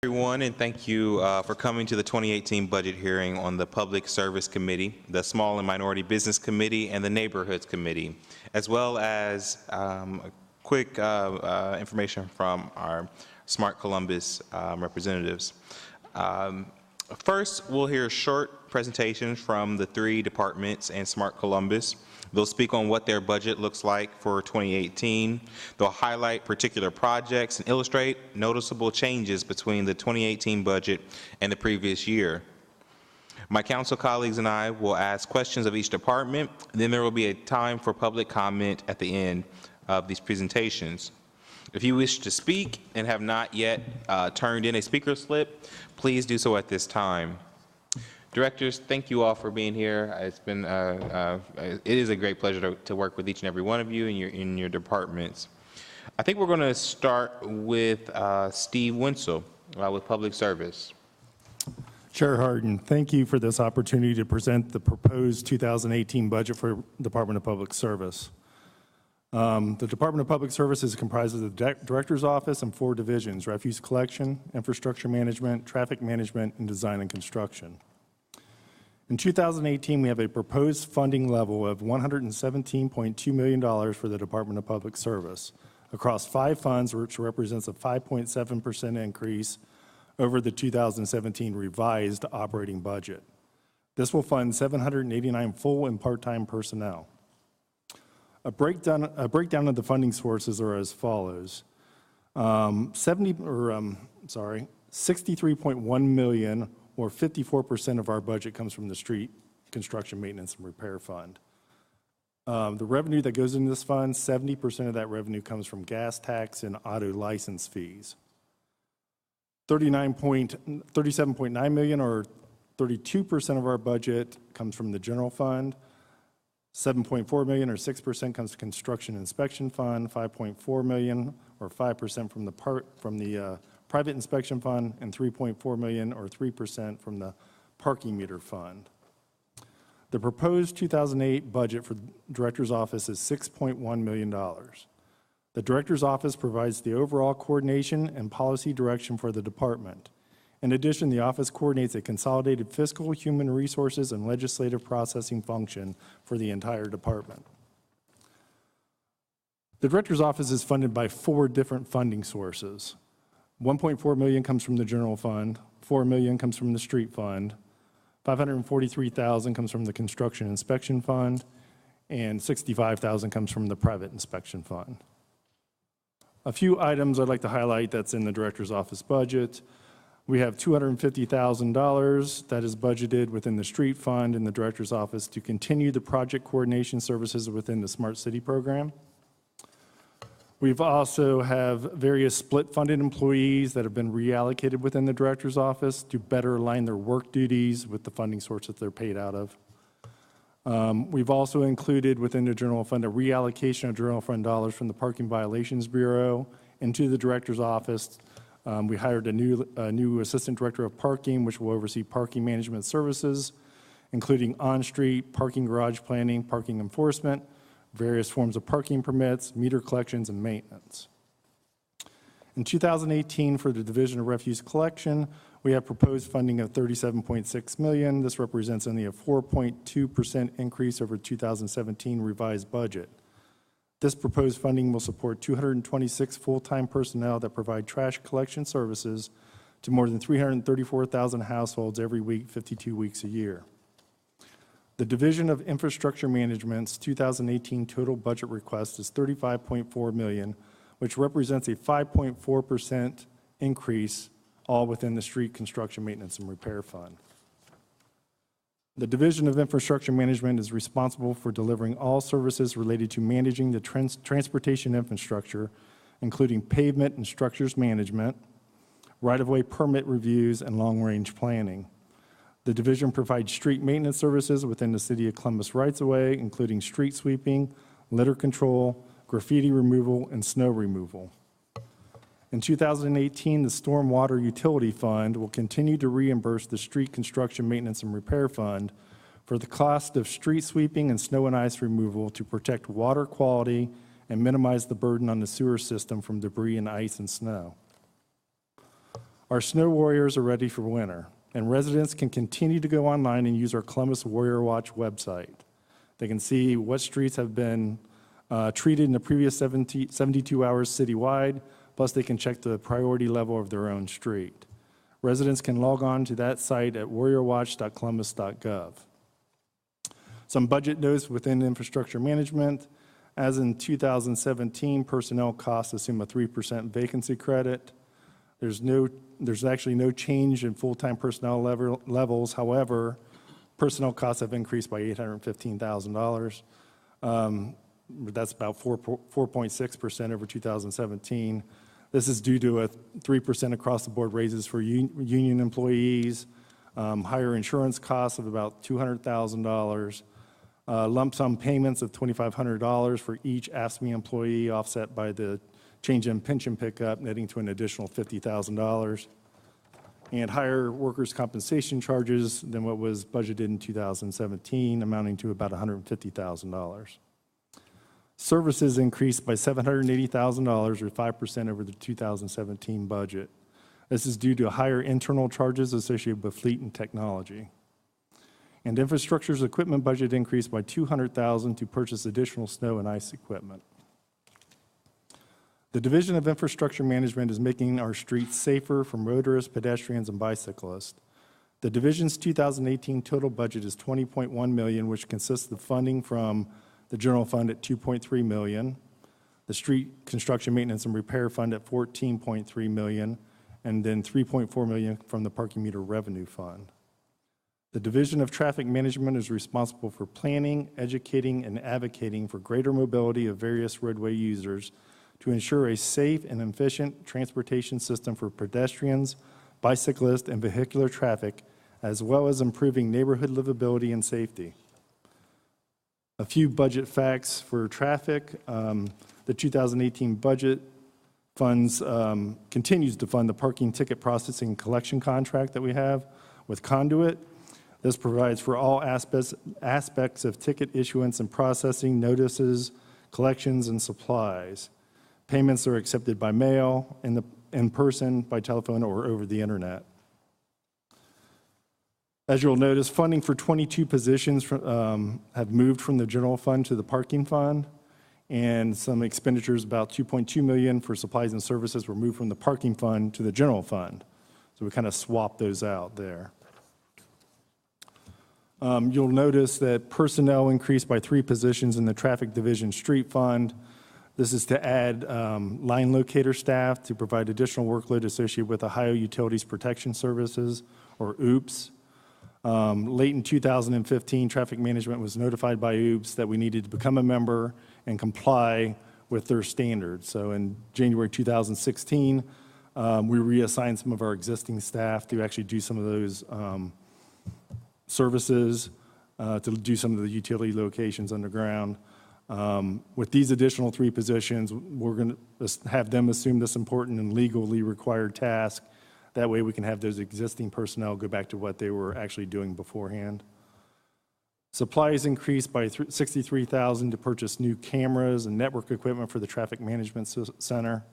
Everyone, and thank you for coming to the 2018 budget hearing on the Public Service Committee, the Small and Minority Business Committee, and the Neighborhoods Committee, as well as quick information from our Smart Columbus representatives. First, we'll hear a short presentation from the three departments and Smart Columbus. They'll speak on what their budget looks like for 2018. They'll highlight particular projects and illustrate noticeable changes between the 2018 budget and the previous year. My council colleagues and I will ask questions of each department. Then there will be a time for public comment at the end of these presentations. If you wish to speak and have not yet turned in a speaker slip, please do so at this time. Directors, thank you all for being here. It's been, it is a great pleasure to work with each and every one of you in your departments. I think we're going to start with Steve Wenzel with Public Service. Chair Harden, thank you for this opportunity to present the proposed 2018 budget for Department of Public Service. The Department of Public Service is comprised of the Director's Office and 4 divisions: refuse collection, infrastructure management, traffic management, and design and construction. In 2018, we have a proposed funding level of $117.2 million for the Department of Public Service across 5 funds, which represents a 5.7% increase over the 2017 revised operating budget. This will fund 789 full and part-time personnel. A breakdown of the funding sources are as follows. 63.1 million, or 54% of our budget, comes from the Street Construction Maintenance and Repair Fund. The revenue that goes into this fund, 70% of that revenue comes from gas tax and auto license fees. 37.9 million, or 32% of our budget, comes from the General Fund. 7.4 million, or 6%, comes from Construction Inspection Fund. 5.4 million, or 5%, from the Private Inspection Fund, and 3.4 million, or 3%, from the Parking Meter Fund. The proposed 2008 budget for the Director's Office is $6.1 million. The Director's Office provides the overall coordination and policy direction for the department. In addition, the office coordinates a consolidated fiscal, human resources, and legislative processing function for the entire department. The Director's Office is funded by 4 different funding sources. 1.4 million comes from the General Fund, 4 million comes from the Street Fund, 543,000 comes from the Construction Inspection Fund, and 65,000 comes from the Private Inspection Fund. A few items I'd like to highlight that's in the Director's Office budget. We have $250,000 that is budgeted within the Street Fund in the Director's Office to continue the project coordination services within the Smart City program. We've also have various split-funded employees that have been reallocated within the Director's Office to better align their work duties with the funding source that they're paid out of. We've also included within the General Fund a reallocation of General Fund dollars from the Parking Violations Bureau into the Director's Office. We hired a new Assistant Director of Parking, which will oversee parking management services, including on-street, parking garage planning, parking enforcement, various forms of parking permits, meter collections, and maintenance. In 2018, for the Division of Refuse Collection, we have proposed funding of $37.6 million. This represents only a 4.2% increase over 2017 revised budget. This proposed funding will support 226 full-time personnel that provide trash collection services to more than 334,000 households every week, 52 weeks a year. The Division of Infrastructure Management's 2018 total budget request is $35.4 million, which represents a 5.4% increase, all within the Street Construction Maintenance and Repair Fund. The Division of Infrastructure Management is responsible for delivering all services related to managing the transportation infrastructure, including pavement and structures management, right-of-way permit reviews, and long-range planning. The division provides street maintenance services within the City of Columbus rights-of-way, including street sweeping, litter control, graffiti removal, and snow removal. In 2018, the Stormwater Utility Fund will continue to reimburse the Street Construction Maintenance and Repair Fund for the cost of street sweeping and snow and ice removal to protect water quality and minimize the burden on the sewer system from debris and ice and snow. Our snow warriors are ready for winter, and residents can continue to go online and use our Columbus Warrior Watch website. They can see what streets have been treated in the previous 72 hours citywide, plus they can check the priority level of their own street. Residents can log on to that site at warriorwatch.columbus.gov. Some budget notes within infrastructure management. As in 2017, personnel costs assume a 3% vacancy credit. There's actually no change in full-time personnel levels. However, personnel costs have increased by $815,000. That's about 4.6% over 2017. This is due to a 3% across-the-board raises for union employees, higher insurance costs of about $200,000, lump sum payments of $2,500 for each AFSCME employee, offset by the change in pension pickup, netting to an additional $50,000, and higher workers' compensation charges than what was budgeted in 2017, amounting to about $150,000. Services increased by $780,000, or 5% over the 2017 budget. This is due to higher internal charges associated with fleet and technology. And infrastructure's equipment budget increased by $200,000 to purchase additional snow and ice equipment. The Division of Infrastructure Management is making our streets safer for motorists, pedestrians, and bicyclists. The division's 2018 total budget is $20.1 million, which consists of funding from the general fund at $2.3 million, the street construction maintenance and repair fund at $14.3 million, and then $3.4 million from the parking meter revenue fund. The Division of Traffic Management is responsible for planning, educating, and advocating for greater mobility of various roadway users to ensure a safe and efficient transportation system for pedestrians, bicyclists, and vehicular traffic, as well as improving neighborhood livability and safety. A few budget facts for traffic. The 2018 budget funds continues to fund the parking ticket processing collection contract that we have with Conduit. This provides for all aspects of ticket issuance and processing, notices, collections, and supplies. Payments are accepted by mail, in person, by telephone, or over the internet. As you'll notice, funding for 22 positions have moved from the general fund to the parking fund, and some expenditures, about $2.2 million for supplies and services, were moved from the parking fund to the general fund. So we kind of swapped those out there. You'll notice that personnel increased by 3 positions in the Traffic Division Street Fund. This is to add line locator staff to provide additional workload associated with Ohio Utilities Protection Services, or OOPS. Late in 2015, Traffic Management was notified by OOPS that we needed to become a member and comply with their standards. So in January 2016, we reassigned some of our existing staff to actually do some of those services, to do some of the utility locations underground. With these additional 3 positions, we're going to have them assume this important and legally required task. That way we can have those existing personnel go back to what they were actually doing beforehand. Supplies increased by $63,000 to purchase new cameras and network equipment for the Traffic Management Center.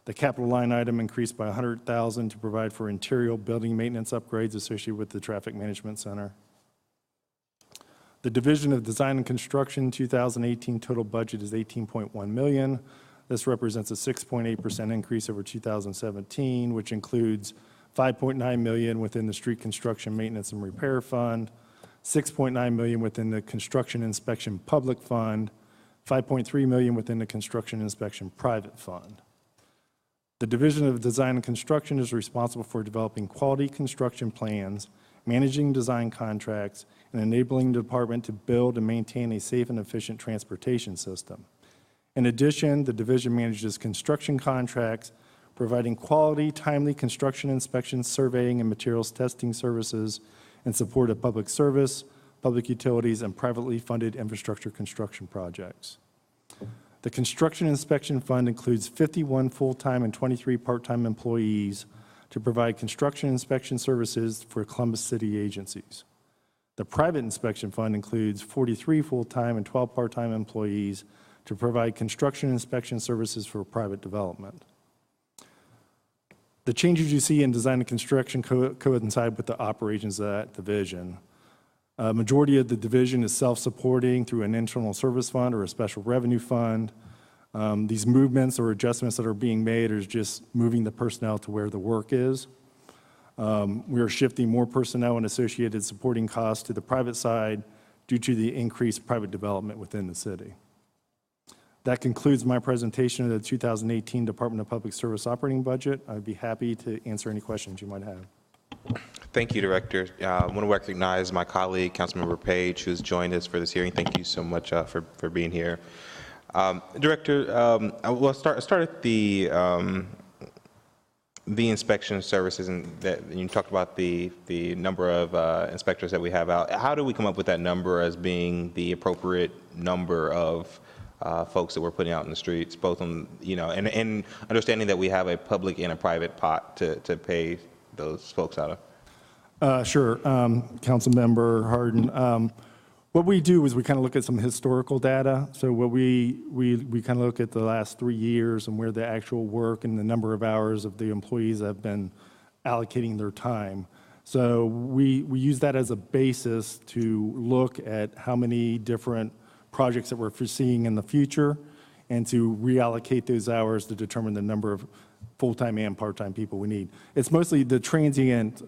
The capital line item increased by $100,000 to provide for interior building maintenance upgrades associated with the Traffic Management Center. The Division of Design and Construction 2018 total budget is $18.1 million. This represents a 6.8% increase over 2017, which includes $5.9 million within the Street Construction Maintenance and Repair Fund, $6.9 million within the Construction Inspection Public Fund, $5.3 million within the Construction Inspection Private Fund. The Division of Design and Construction is responsible for developing quality construction plans, managing design contracts, and enabling the department to build and maintain a safe and efficient transportation system. In addition, the division manages construction contracts, providing quality, timely construction inspection, surveying, and materials testing services in support of public service, public utilities, and privately funded infrastructure construction projects. The Construction Inspection Fund includes 51 full-time and 23 part-time employees to provide construction inspection services for Columbus City agencies. The Private Inspection Fund includes 43 full-time and 12 part-time employees to provide construction inspection services for private development. The changes you see in design and construction coincide with the operations of that division. Majority of the division is self-supporting through an internal service fund or a special revenue fund. These movements or adjustments that are being made are just moving the personnel to where the work is. We are shifting more personnel and associated supporting costs to the private side due to the increased private development within the city. That concludes my presentation of the 2018 Department of Public Service operating budget. I'd be happy to answer any questions you might have. Thank you, Director. I want to recognize my colleague, Councilmember Page, who's joined us for this hearing. Thank you so much for being here. Director, we'll start at the inspection services, and that you talked about the number of inspectors that we have out. How do we come up with that number as being the appropriate number of folks that we're putting out in the streets, both on, and understanding that we have a public and a private pot to pay those folks out of? Sure, Councilmember Harden. What we do is we kind of look at some historical data. So what we kind of look at the last 3 years and where the actual work and the number of hours of the employees have been allocating their time. So we use that as a basis to look at how many different projects that we're foreseeing in the future and to reallocate those hours to determine the number of full-time and part-time people we need. It's mostly the transient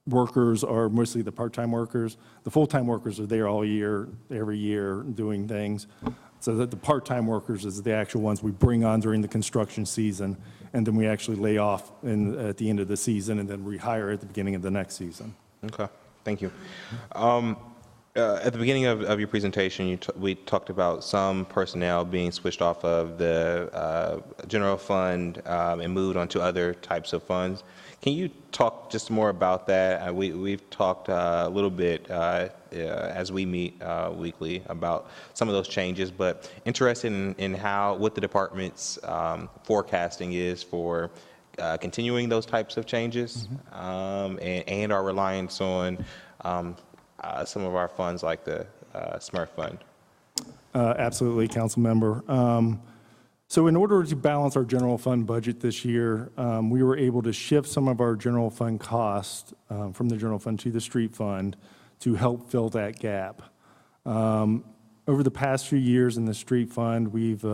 workers are mostly the part-time workers. The full-time workers are there all year, every year, doing things. So that the part-time workers is the actual ones we bring on during the construction season, and then we actually lay off at the end of the season and then rehire at the beginning of the next season. Okay, thank you. At the beginning of your presentation, we talked about some personnel being switched off of the general fund and moved onto other types of funds. Can you talk just more about that? We've talked a little bit as we meet weekly about some of those changes, but interested in what the department's forecasting is for continuing those types of changes, and our reliance on some of our funds like the SMRF fund. Absolutely, Council Member. So in order to balance our general fund budget this year, we were able to shift some of our general fund costs from the general fund to the street fund to help fill that gap. Over the past few years in the street fund, we've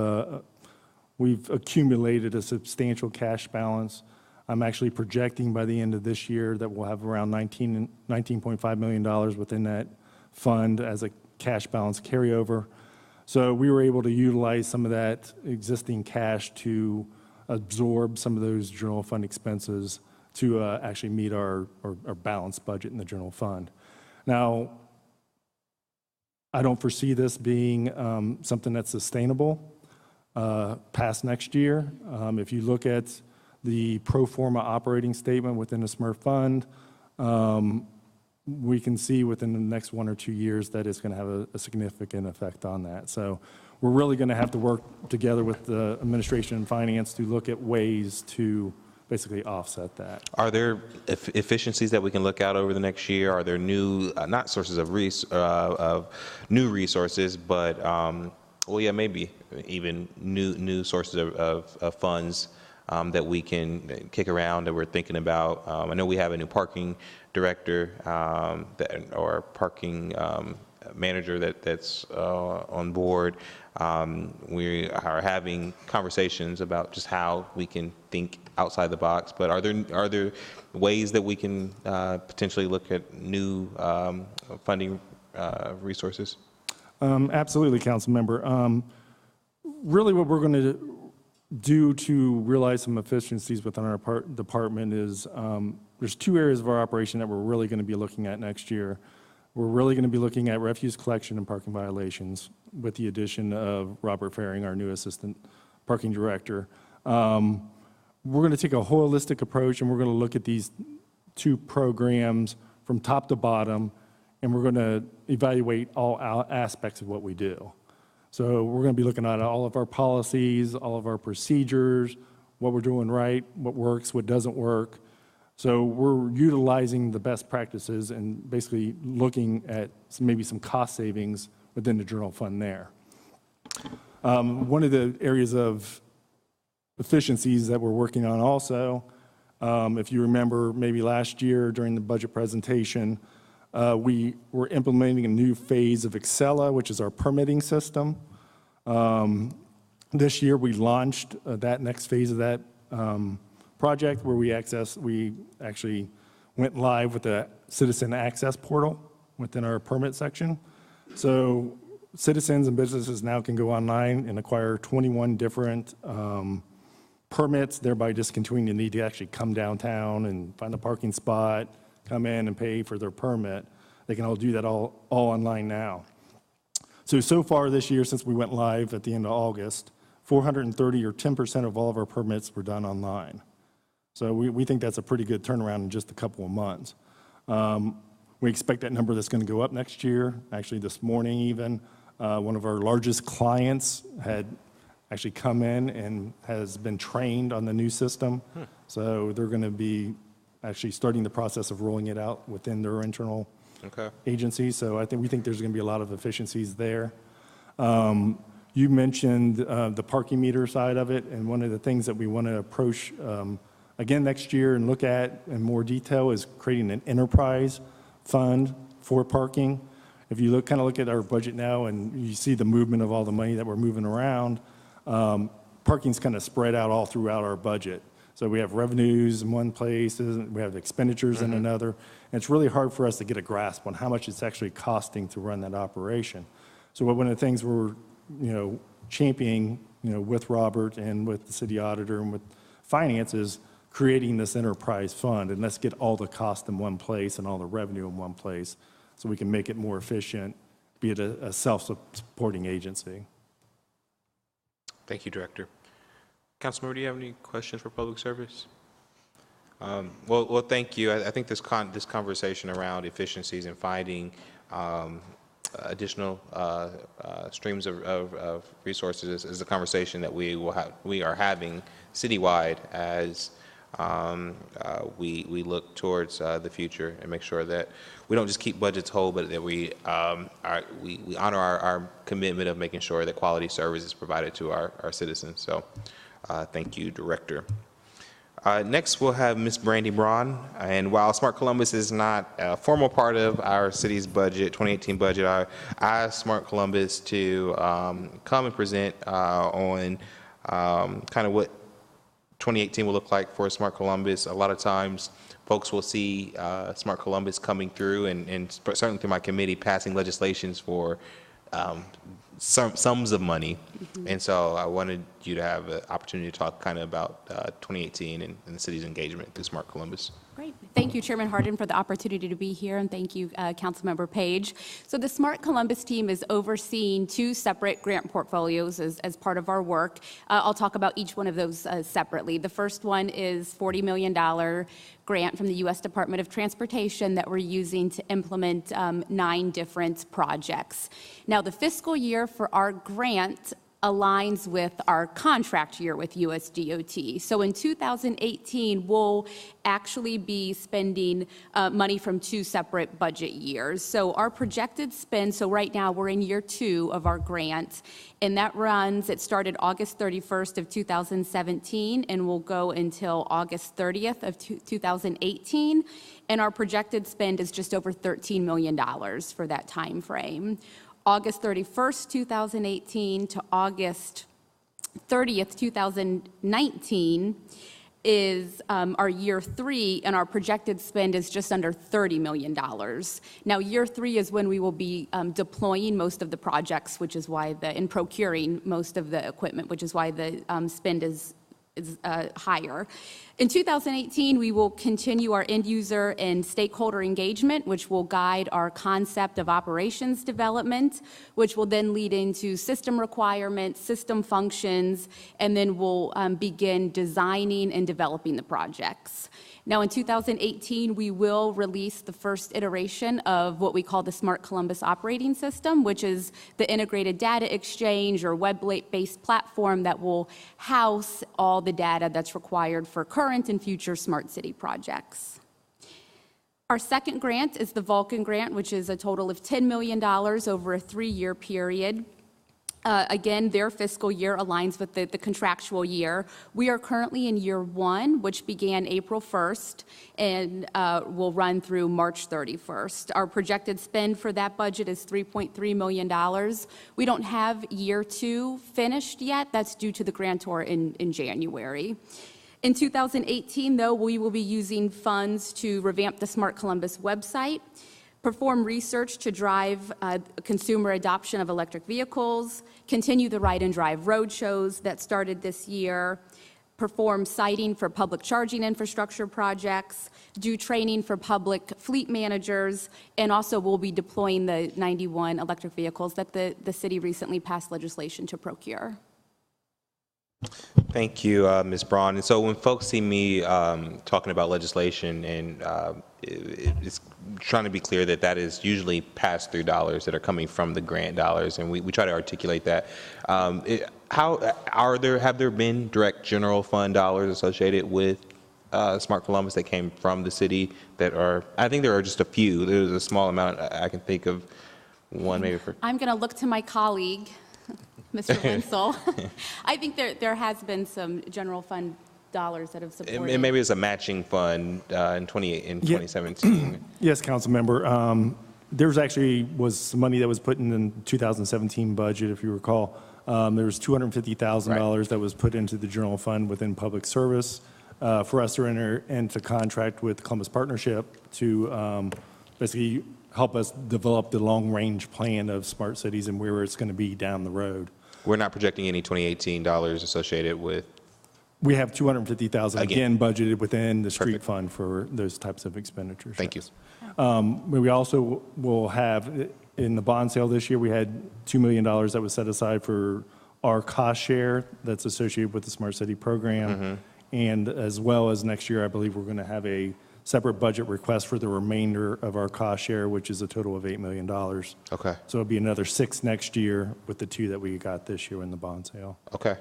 accumulated a substantial cash balance. I'm actually projecting by the end of this year that we'll have around $19.5 million within that fund as a cash balance carryover. So we were able to utilize some of that existing cash to absorb some of those general fund expenses to actually meet our balanced budget in the general fund. Now, I don't foresee this being something that's sustainable past next year. If you look at the pro forma operating statement within the SMRF fund, we can see within the next 1 or 2 years that it's going to have a significant effect on that. So we're really going to have to work together with the administration and finance to look at ways to basically offset that. Are there efficiencies that we can look out over the next year? Are there new, not sources of new resources, but well, yeah, maybe even new sources of funds that we can kick around that we're thinking about? I know we have a new parking director or parking manager that's on board. We are having conversations about just how we can think outside the box. But are there ways that we can potentially look at new funding resources? Absolutely, Council Member. Really, what we're going to do to realize some efficiencies within our department is there's 2 areas of our operation that we're really going to be looking at next year. We're really going to be looking at refuse collection and parking violations with the addition of Robert Faring, our new assistant parking director. We're going to take a holistic approach, and we're going to look at these 2 programs from top to bottom, and we're going to evaluate all aspects of what we do. So we're going to be looking at all of our policies, all of our procedures, what we're doing right, what works, what doesn't work. So we're utilizing the best practices and basically looking at maybe some cost savings within the general fund there. One of the areas of efficiencies that we're working on also If you remember, maybe last year during the budget presentation, we were implementing a new phase of Excella, which is our permitting system. This year, we launched that next phase of that project where we actually went live with the citizen access portal within our permit section. So citizens and businesses now can go online and acquire 21 different permits, thereby discontinuing the need to actually come downtown and find a parking spot, come in and pay for their permit. They can all do that all online now. So far this year, since we went live at the end of August, 430 or 10% of all of our permits were done online. So we think that's a pretty good turnaround in just a couple of months. We expect that number that's going to go up next year. Actually, this morning even, one of our largest clients had actually come in and has been trained on the new system. So they're going to be actually starting the process of rolling it out within their internal agency. So we think there's going to be a lot of efficiencies there. You mentioned the parking meter side of it, and one of the things that we want to approach again next year and look at in more detail is creating an enterprise fund for parking. If you kind of look at our budget now and you see the movement of all the money that we're moving around, parking's kind of spread out all throughout our budget. So we have revenues in one place, we have expenditures in another, and it's really hard for us to get a grasp on how much it's actually costing to run that operation. So one of the things we're championing with Robert and with the city auditor and with finance is creating this enterprise fund, and let's get all the cost in one place and all the revenue in one place so we can make it more efficient, be it a self-supporting agency. Thank you, Director. Councilmember, do you have any questions for Public Service? Well, thank you. I think this conversation around efficiencies and finding additional streams of resources is a conversation that we are having citywide as we look towards the future and make sure that we don't just keep budgets whole, but that we honor our commitment of making sure that quality service is provided to our citizens. So thank you, Director. Next, we'll have Ms. Brandy Braun. And while Smart Columbus is not a formal part of our city's budget, 2018 budget, I asked Smart Columbus to come and present on kind of what 2018 will look like for Smart Columbus. A lot of times, folks will see Smart Columbus coming through, and certainly through my committee, passing legislations for sums of money. And so I wanted you to have an opportunity to talk kind of about 2018 and the city's engagement through Smart Columbus. Great. Thank you, Chairman Hardin, for the opportunity to be here, and thank you, Councilmember Page. So the Smart Columbus team is overseeing two separate grant portfolios as part of our work. I'll talk about each one of those separately. The first one is $40 million grant from the U.S. Department of Transportation that we're using to implement 9 different projects. Now, the fiscal year for our grant aligns with our contract year with USDOT. So in 2018, we'll actually be spending money from 2 separate budget years. So our projected spend, so right now we're in year 2 of our grant, and that runs, it started August 31st of 2017 and will go until August 30th of 2018. And our projected spend is just over $13 million for that time frame. August 31st, 2018 to August 30th, 2019 is our year 3, and our projected spend is just under $30 million. Now, year 3 is when we will be deploying most of the projects, which is why and procuring most of the equipment, which is why the spend is higher. In 2018, we will continue our end user and stakeholder engagement, which will guide our concept of operations development, which will then lead into system requirements, system functions, and then we'll begin designing and developing the projects. Now, in 2018, we will release the first iteration of what we call the Smart Columbus operating system, which is the integrated data exchange or web-based platform that will house all the data that's required for current and future smart city projects. Our second grant is the Vulcan grant, which is a total of $10 million over a 3-year period. Again, their fiscal year aligns with the contractual year. We are currently in year one, which began April 1st and will run through March 31st. Our projected spend for that budget is $3.3 million. We don't have year two finished yet. That's due to the grantor in January. In 2018, though, we will be using funds to revamp the Smart Columbus website, perform research to drive consumer adoption of electric vehicles, continue the Ride and Drive road shows that started this year, perform siting for public charging infrastructure projects, do training for public fleet managers, and also we'll be deploying the 91 electric vehicles that the city recently passed legislation to procure. Thank you, Ms. Braun. And so when folks see me talking about legislation, and it's trying to be clear that that is usually pass-through dollars that are coming from the grant dollars, and we try to articulate that. Have there been direct general fund dollars associated with Smart Columbus that came from the city that are, I think there are just a few. There's a small amount. I can think of one maybe for. I'm going to look to my colleague, Mr. Winsel. I think there has been some general fund dollars that have supported. And maybe it's a matching fund in 2017. Yes, council member. There's actually was some money that was put in the 2017 budget, if you recall. There was $250,000 that was put into the general fund within public service for us to enter into contract with Columbus Partnership to basically help us develop the long-range plan of smart cities and where it's going to be down the road. We're not projecting any 2018 dollars associated with. We have $250,000 again budgeted within the street Perfect. fund for those types of expenditures. Thank you. We also will have, in the bond sale this year, we had $2 million that was set aside for our cost share that's associated with the Smart City program. And as well as next year, I believe we're going to have a separate budget request for the remainder of our cost share, which is a total of $8 million. Okay. So it'll be another 6 next year with the 2 that we got this year in the bond sale. Okay.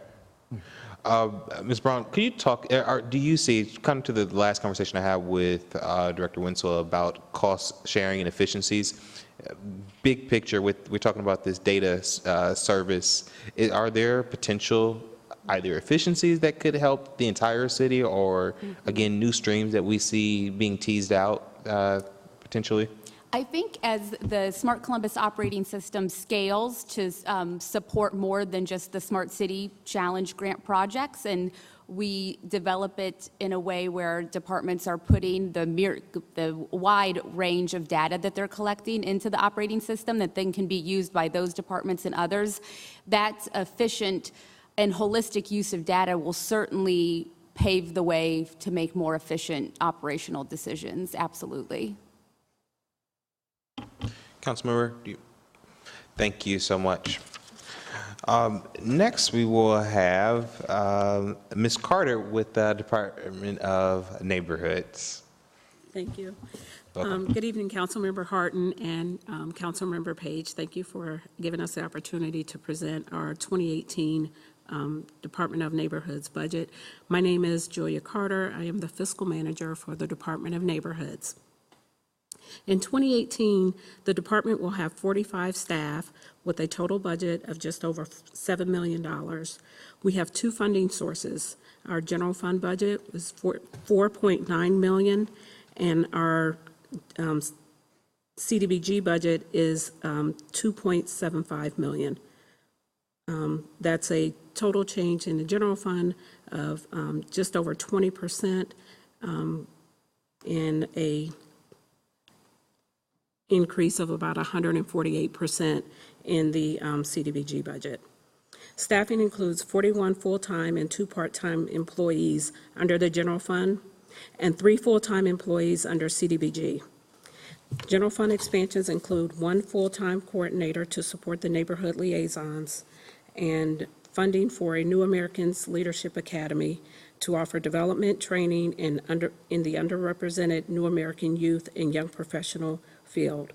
Ms. Braun, can you talk, do you see, kind of to the last conversation I had with Director Winsel about cost sharing and efficiencies, big picture, we're talking about this data service, are there potential either efficiencies that could help the entire city or, again, new streams that we see being teased out potentially? I think as the Smart Columbus operating system scales to support more than just the Smart City Challenge grant projects, and we develop it in a way where departments are putting the wide range of data that they're collecting into the operating system that then can be used by those departments and others, that efficient and holistic use of data will certainly pave the way to make more efficient operational decisions, absolutely. Councilmember, thank you so much. Next, we will have Ms. Carter with the Department of Neighborhoods. Thank you. Welcome. Good evening, Councilmember Harton and Councilmember Page. Thank you for giving us the opportunity to present our 2018 Department of Neighborhoods budget. My name is Julia Carter. I am the fiscal manager for the Department of Neighborhoods. In 2018, the department will have 45 staff with a total budget of just over $7 million. We have 2 funding sources. Our general fund budget is $4.9 million, and our CDBG budget is $2.75 million. That's a total change in the general fund of just over 20% and a increase of about 148% in the CDBG budget. Staffing includes 41 full-time and 2 part-time employees under the general fund and 3 full-time employees under CDBG. General fund expansions include 1 full-time coordinator to support the neighborhood liaisons and funding for a New Americans Leadership Academy to offer development training in the underrepresented New American youth and young professional field.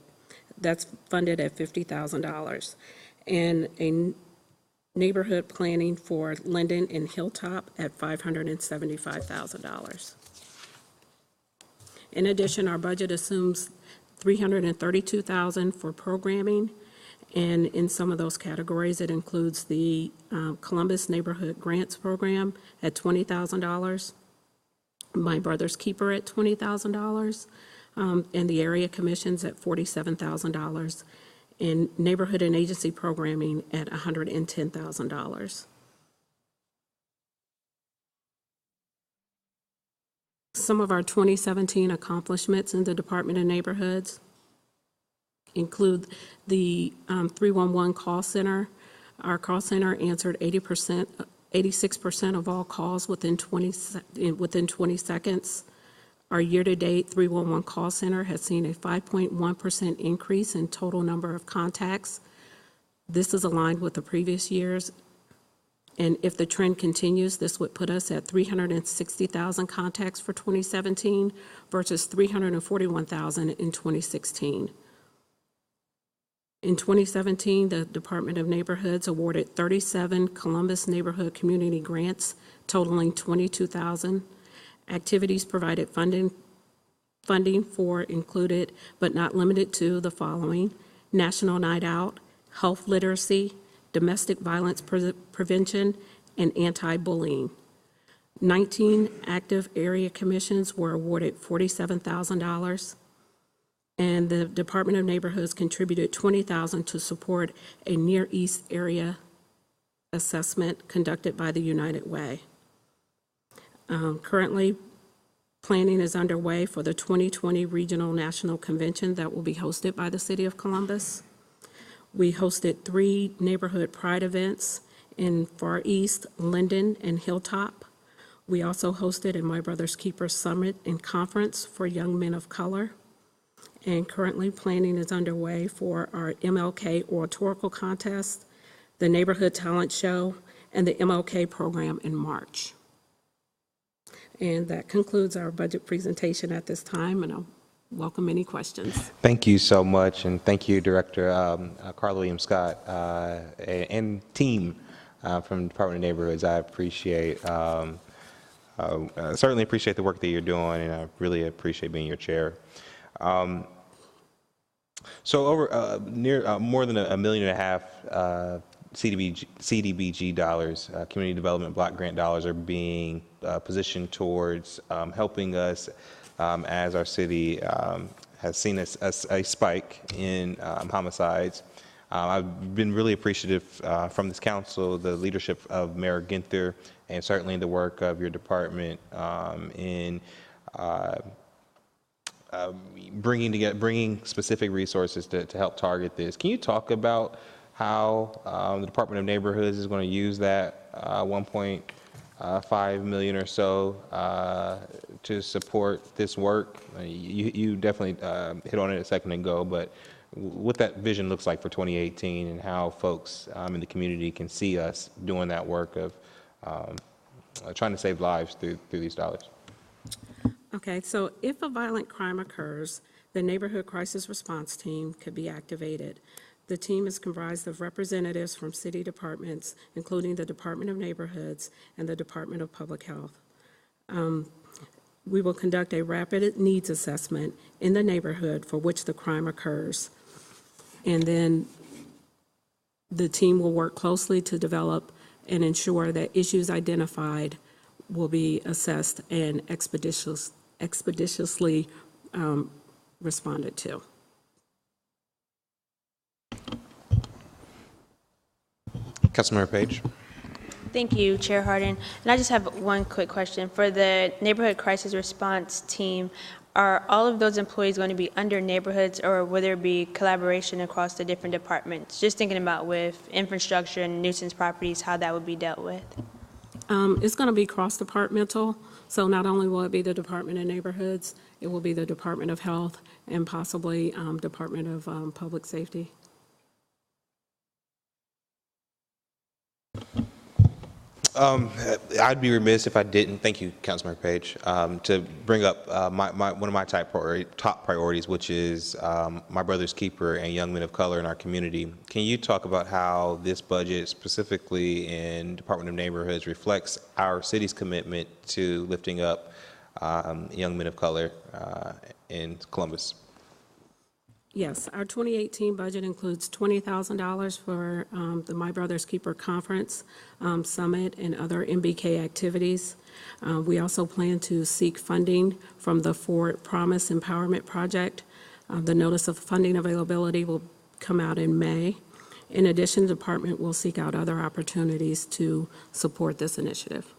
That's funded at $50,000. And a neighborhood planning for Linden and Hilltop at $575,000. In addition, our budget assumes $332,000 for programming And in some of those categories, it includes the Columbus Neighborhood Grants Program at $20,000, My Brother's Keeper at $20,000, and the area commissions at $47,000, and neighborhood and agency programming at $110,000. Some of our 2017 accomplishments in the Department of Neighborhoods include the 311 call center. Our call center answered 86% of all calls within 20 seconds. Our year-to-date 311 call center has seen a 5.1% increase in total number of contacts. This is aligned with the previous years, and if the trend continues, this would put us at 360,000 contacts for 2017 versus 341,000 in 2016. In 2017, the Department of Neighborhoods awarded 37 Columbus Neighborhood Community Grants totaling $22,000. Activities provided funding for included, but not limited to, the following: National Night Out, Health Literacy, Domestic Violence Prevention, and Anti-Bullying. 19 active area commissions were awarded $47,000. And the Department of Neighborhoods contributed $20,000 to support a Near East area assessment conducted by the United Way. Currently, planning is underway for the 2020 Regional National Convention that will be hosted by the City of Columbus. We hosted 3 neighborhood pride events in Far East, Linden, and Hilltop. We also hosted a My Brother's Keeper Summit and Conference for young men of color. And currently, planning is underway for our MLK Oratorical Contest, the Neighborhood Talent Show, and the MLK program in March. And that concludes our budget presentation at this time, and I'll welcome any questions. Thank you so much, and thank you, Director Carla Williams Scott and team from the Department of Neighborhoods. I appreciate, certainly appreciate the work that you're doing, and I really appreciate being your chair. So over more than $1.5 million CDBG dollars, community development block grant dollars, are being positioned towards helping us as our city has seen a spike in homicides. I've been really appreciative from this council, the leadership of Mayor Ginther, and certainly the work of your department in bringing specific resources to help target this. Can you talk about how the Department of Neighborhoods is going to use that $1.5 million or so to support this work? You definitely hit on it a second ago, but what that vision looks like for 2018 and how folks in the community can see us doing that work of trying to save lives through these dollars. Okay, so if a violent crime occurs, the Neighborhood Crisis Response Team could be activated. The team is comprised of representatives from city departments, including the Department of Neighborhoods and the Department of Public Health. We will conduct a rapid needs assessment in the neighborhood for which the crime occurs. And then the team will work closely to develop and ensure that issues identified will be assessed and expeditiously responded to. Councilmember Page. Thank you, Chair Harden. And I just have one quick question. For the Neighborhood Crisis Response Team, are all of those employees going to be under neighborhoods, or will there be collaboration across the different departments? Just thinking about with infrastructure and nuisance properties, how that would be dealt with. It's going to be cross-departmental, so not only will it be the Department of Neighborhoods, it will be the Department of Health and possibly Department of Public Safety. I'd be remiss if I didn't, thank you, Councilmember Page, to bring up one of my top priorities, which is My Brother's Keeper and young men of color in our community. Can you talk about how this budget, specifically in Department of Neighborhoods, reflects our city's commitment to lifting up young men of color in Columbus? Yes, our 2018 budget includes $20,000 for the My Brother's Keeper Conference, Summit, and other MBK activities. We also plan to seek funding from the Forward Promise Empowerment Project. The notice of funding availability will come out in May. In addition, the department will seek out other opportunities to support this initiative.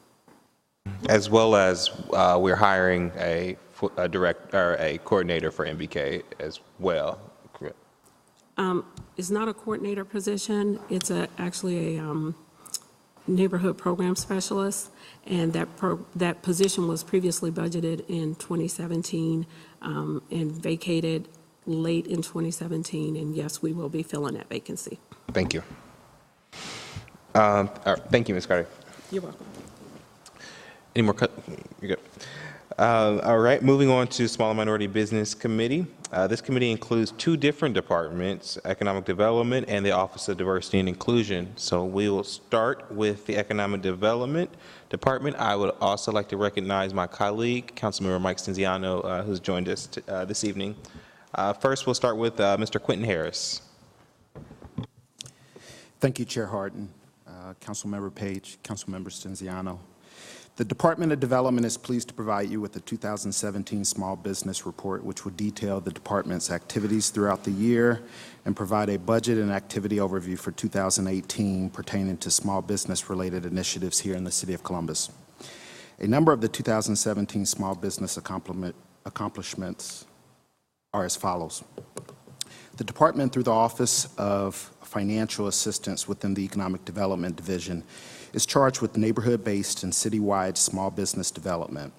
As well as we're hiring a coordinator for MBK as well. Correct. It's not a coordinator position. It's actually a neighborhood program specialist, and that position was previously budgeted in 2017 and vacated late in 2017, and yes, we will be filling that vacancy. Thank you. All right, thank you, Ms. Carter. You're welcome. Any more? You're good. All right, moving on to Small and Minority Business Committee. This committee includes two different departments, Economic Development and the Office of Diversity and Inclusion. So we will start with the Economic Development Department. I would also like to recognize my colleague, Councilmember Mike Stenziano, who's joined us this evening. First, we'll start with Mr. Quentin Harris. Thank you, Chair Harden, Councilmember Page, Councilmember Stenziano. The Department of Development is pleased to provide you with the 2017 Small Business Report, which will detail the department's activities throughout the year and provide a budget and activity overview for 2018 pertaining to small business-related initiatives here in the City of Columbus. A number of the 2017 small business accomplishments are as follows. The department, through the Office of Financial Assistance within the Economic Development Division, is charged with neighborhood-based and citywide small business development.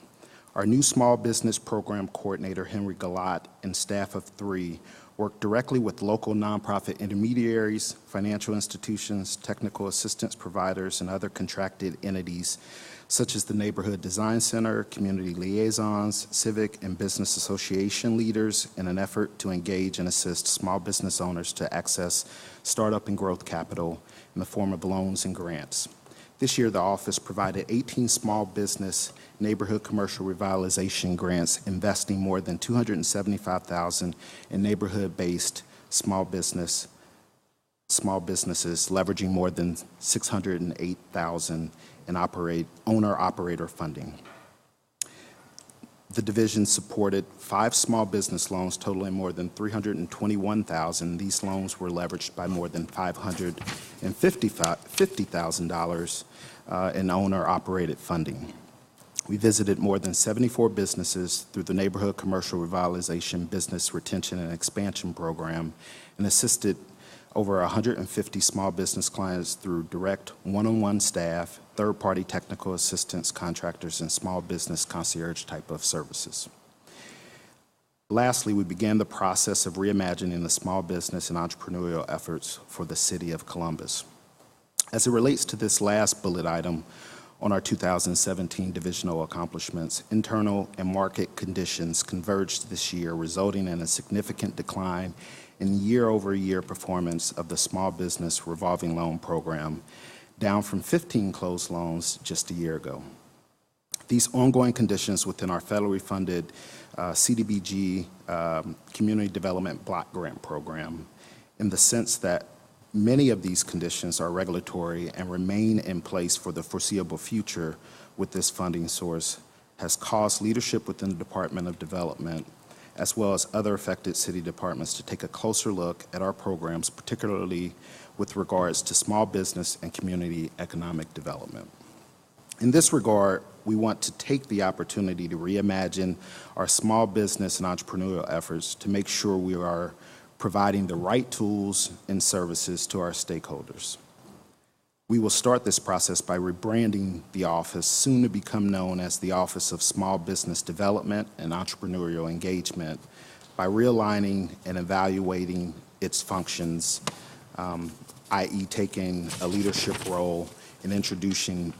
Our new small business program coordinator, Henry Galat, and staff of 3 work directly with local nonprofit intermediaries, financial institutions, technical assistance providers, and other contracted entities such as the Neighborhood Design Center, community liaisons, civic and business association leaders in an effort to engage and assist small business owners to access startup and growth capital in the form of loans and grants. This year, the office provided 18 small business neighborhood commercial revitalization grants, investing more than $275,000 in neighborhood-based small businesses, leveraging more than $608,000 in owner-operator funding. The division supported 5 small business loans totaling more than $321,000. These loans were leveraged by more than $550,000 in owner-operated funding. We visited more than 74 businesses through the Neighborhood Commercial Revitalization Business Retention and Expansion Program and assisted over 150 small business clients through direct one-on-one staff, third-party technical assistance contractors, and small business concierge type of services. Lastly, we began the process of reimagining the small business and entrepreneurial efforts for the City of Columbus. As it relates to this last bullet item on our 2017 divisional accomplishments, internal and market conditions converged this year, resulting in a significant decline in year-over-year performance of the Small Business Revolving Loan Program, down from 15 closed loans just a year ago. These ongoing conditions within our federally funded CDBG Community Development Block Grant Program, in the sense that many of these conditions are regulatory and remain in place for the foreseeable future with this funding source, has caused leadership within the Department of Development as well as other affected city departments to take a closer look at our programs, particularly with regards to small business and community economic development. In this regard, we want to take the opportunity to reimagine our small business and entrepreneurial efforts to make sure we are providing the right tools and services to our stakeholders. We will start this process by rebranding the office, soon to become known as the Office of Small Business Development and Entrepreneurial Engagement, by realigning and evaluating its functions, i.e. taking a leadership role in introducing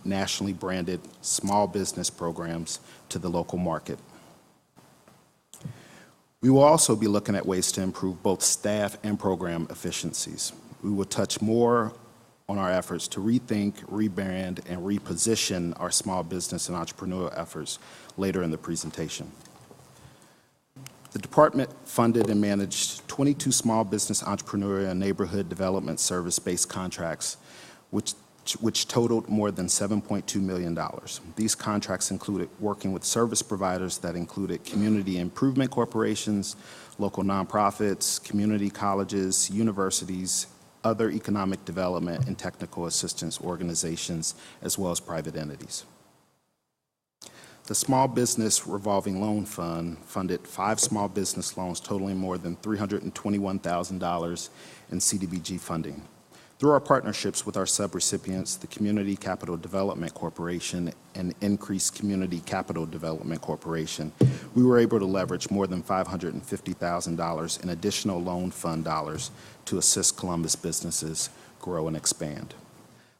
nationally branded small business programs to the local market. We will also be looking at ways to improve both staff and program efficiencies. We will touch more on our efforts to rethink, rebrand, and reposition our small business and entrepreneurial efforts later in the presentation. The department funded and managed 22 small business entrepreneurial and neighborhood development service-based contracts, which totaled more than $7.2 million. These contracts included working with service providers that included community improvement corporations, local nonprofits, community colleges, universities, other economic development and technical assistance organizations, as well as private entities. The Small Business Revolving Loan Fund funded 5 small business loans totaling more than $321,000 in CDBG funding. Through our partnerships with our subrecipients, the Community Capital Development Corporation and Increased Community Capital Development Corporation, we were able to leverage more than $550,000 in additional loan fund dollars to assist Columbus businesses grow and expand.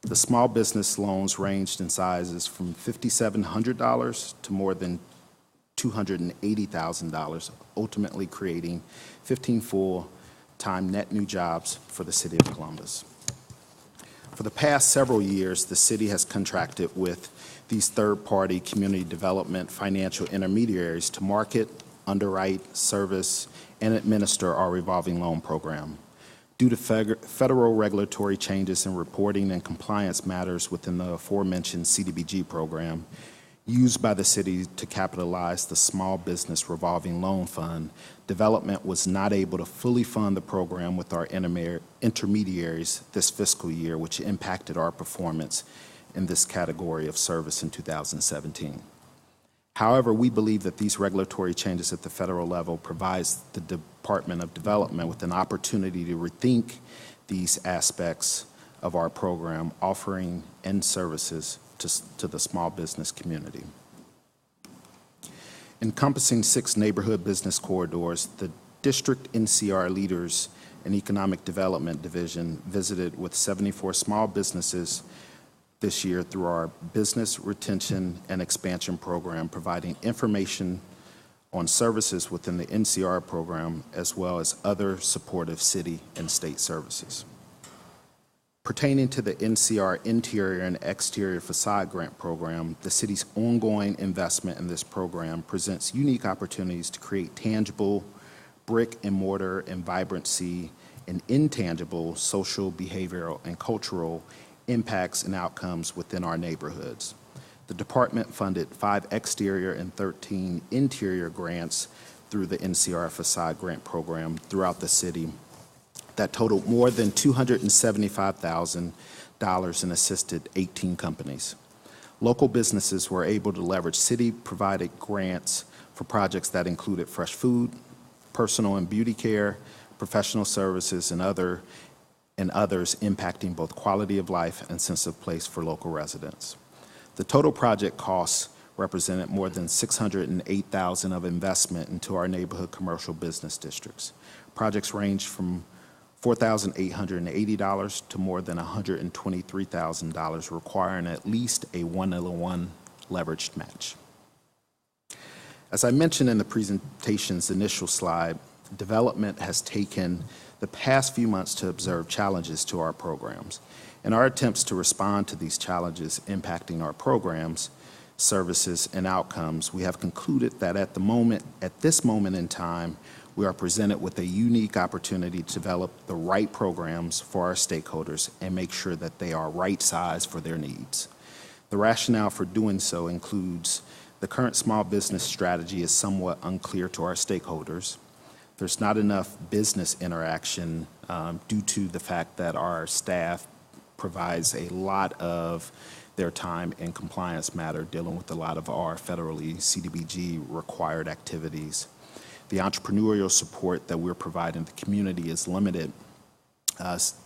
The small business loans ranged in sizes from $5,700 to more than $280,000, ultimately creating 15 full-time net new jobs for the City of Columbus. For the past several years, the city has contracted with these third-party community development financial intermediaries to market, underwrite, service, and administer our revolving loan program. Due to federal regulatory changes in reporting and compliance matters within the aforementioned CDBG program, used by the city to capitalize the Small Business Revolving Loan Fund, development was not able to fully fund the program with our intermediaries this fiscal year, which impacted our performance in this category of service in 2017. However, we believe that these regulatory changes at the federal level provides the Department of Development with an opportunity to rethink these aspects of our program, offering end services to the small business community. Encompassing 6 neighborhood business corridors, the District NCR Leaders and Economic Development Division visited with 74 small businesses this year through our Business Retention and Expansion Program, providing information on services within the NCR program, as well as other supportive city and state services. Pertaining to the NCR Interior and Exterior Facade Grant Program, the city's ongoing investment in this program presents unique opportunities to create tangible brick and mortar and vibrancy and intangible social, behavioral, and cultural impacts and outcomes within our neighborhoods. The department funded 5 exterior and 13 interior grants through the NCR Facade Grant Program throughout the city that totaled more than $275,000 and assisted 18 companies. Local businesses were able to leverage city-provided grants for projects that included fresh food, personal and beauty care, professional services, and others impacting both quality of life and sense of place for local residents. The total project costs represented more than $608,000 of investment into our neighborhood commercial business districts. Projects ranged from $4,880 to more than $123,000, requiring at least a 1-1 leveraged match. As I mentioned in the presentation's initial slide, development has taken the past few months to observe challenges to our programs. In our attempts to respond to these challenges impacting our programs, services, and outcomes, we have concluded that at this moment in time, we are presented with a unique opportunity to develop the right programs for our stakeholders and make sure that they are right-sized for their needs. The rationale for doing so includes the current small business strategy is somewhat unclear to our stakeholders. There's not enough business interaction due to the fact that our staff provides a lot of their time in compliance matter dealing with a lot of our federally CDBG required activities. The entrepreneurial support that we're providing the community is limited,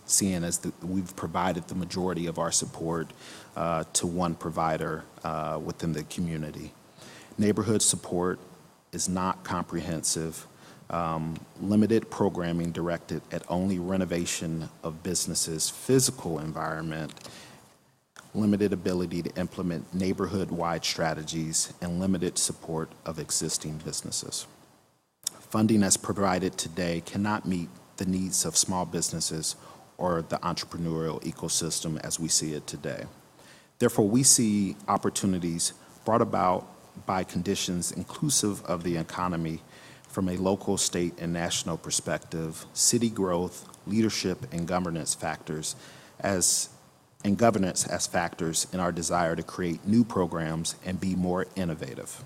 seeing as we've provided the majority of our support to one provider within the community. Neighborhood support is not comprehensive, limited programming directed at only renovation of businesses' physical environment, limited ability to implement neighborhood-wide strategies, and limited support of existing businesses. Funding as provided today cannot meet the needs of small businesses or the entrepreneurial ecosystem as we see it today. Therefore, we see opportunities brought about by conditions inclusive of the economy from a local, state, and national perspective, city growth, leadership, and governance as factors in our desire to create new programs and be more innovative.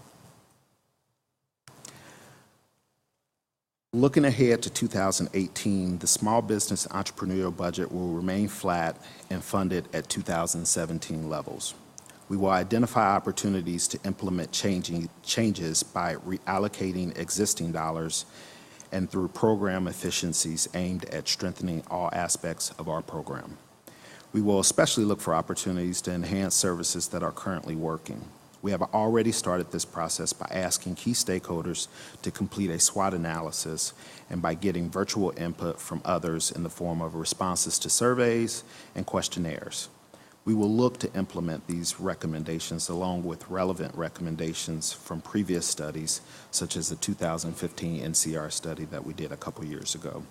Looking ahead to 2018, the small business entrepreneurial budget will remain flat and funded at 2017 levels. We will identify opportunities to implement changes by reallocating existing dollars and through program efficiencies aimed at strengthening all aspects of our program. We will especially look for opportunities to enhance services that are currently working. We have already started this process by asking key stakeholders to complete a SWOT analysis and by getting virtual input from others in the form of responses to surveys and questionnaires. We will look to implement these recommendations along with relevant recommendations from previous studies, such as the 2015 NCR study that we did a couple years ago.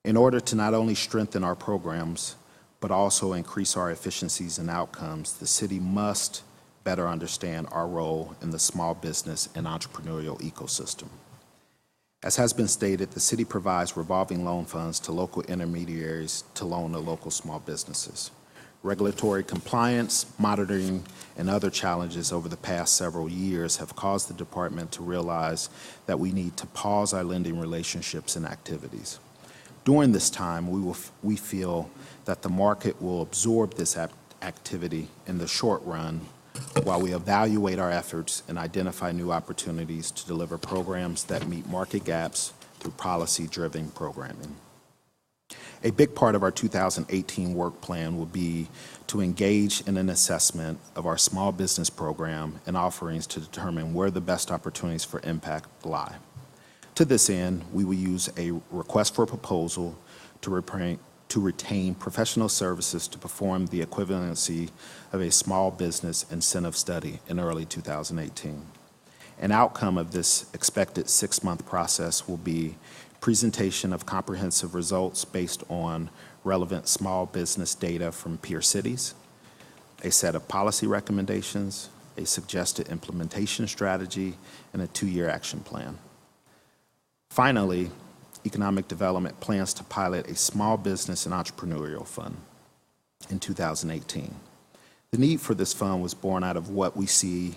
In order to not only strengthen our programs, but also increase our efficiencies and outcomes, the city must better understand our role in the small business and entrepreneurial ecosystem. As has been stated, the city provides revolving loan funds to local intermediaries to loan to local small businesses. Regulatory compliance, monitoring, and other challenges over the past several years have caused the department to realize that we need to pause our lending relationships and activities. During this time, we feel that the market will absorb this activity in the short run while we evaluate our efforts and identify new opportunities to deliver programs that meet market gaps through policy-driven programming. A big part of our 2018 work plan will be to engage in an assessment of our small business program and offerings to determine where the best opportunities for impact lie. To this end, we will use a request for proposal to retain professional services to perform the equivalency of a small business incentive study in early 2018. An outcome of this expected 6-month process will be presentation of comprehensive results based on relevant small business data from peer cities, a set of policy recommendations, a suggested implementation strategy, and a 2-year action plan. Finally, Economic Development plans to pilot a small business and entrepreneurial fund in 2018. The need for this fund was born out of what we see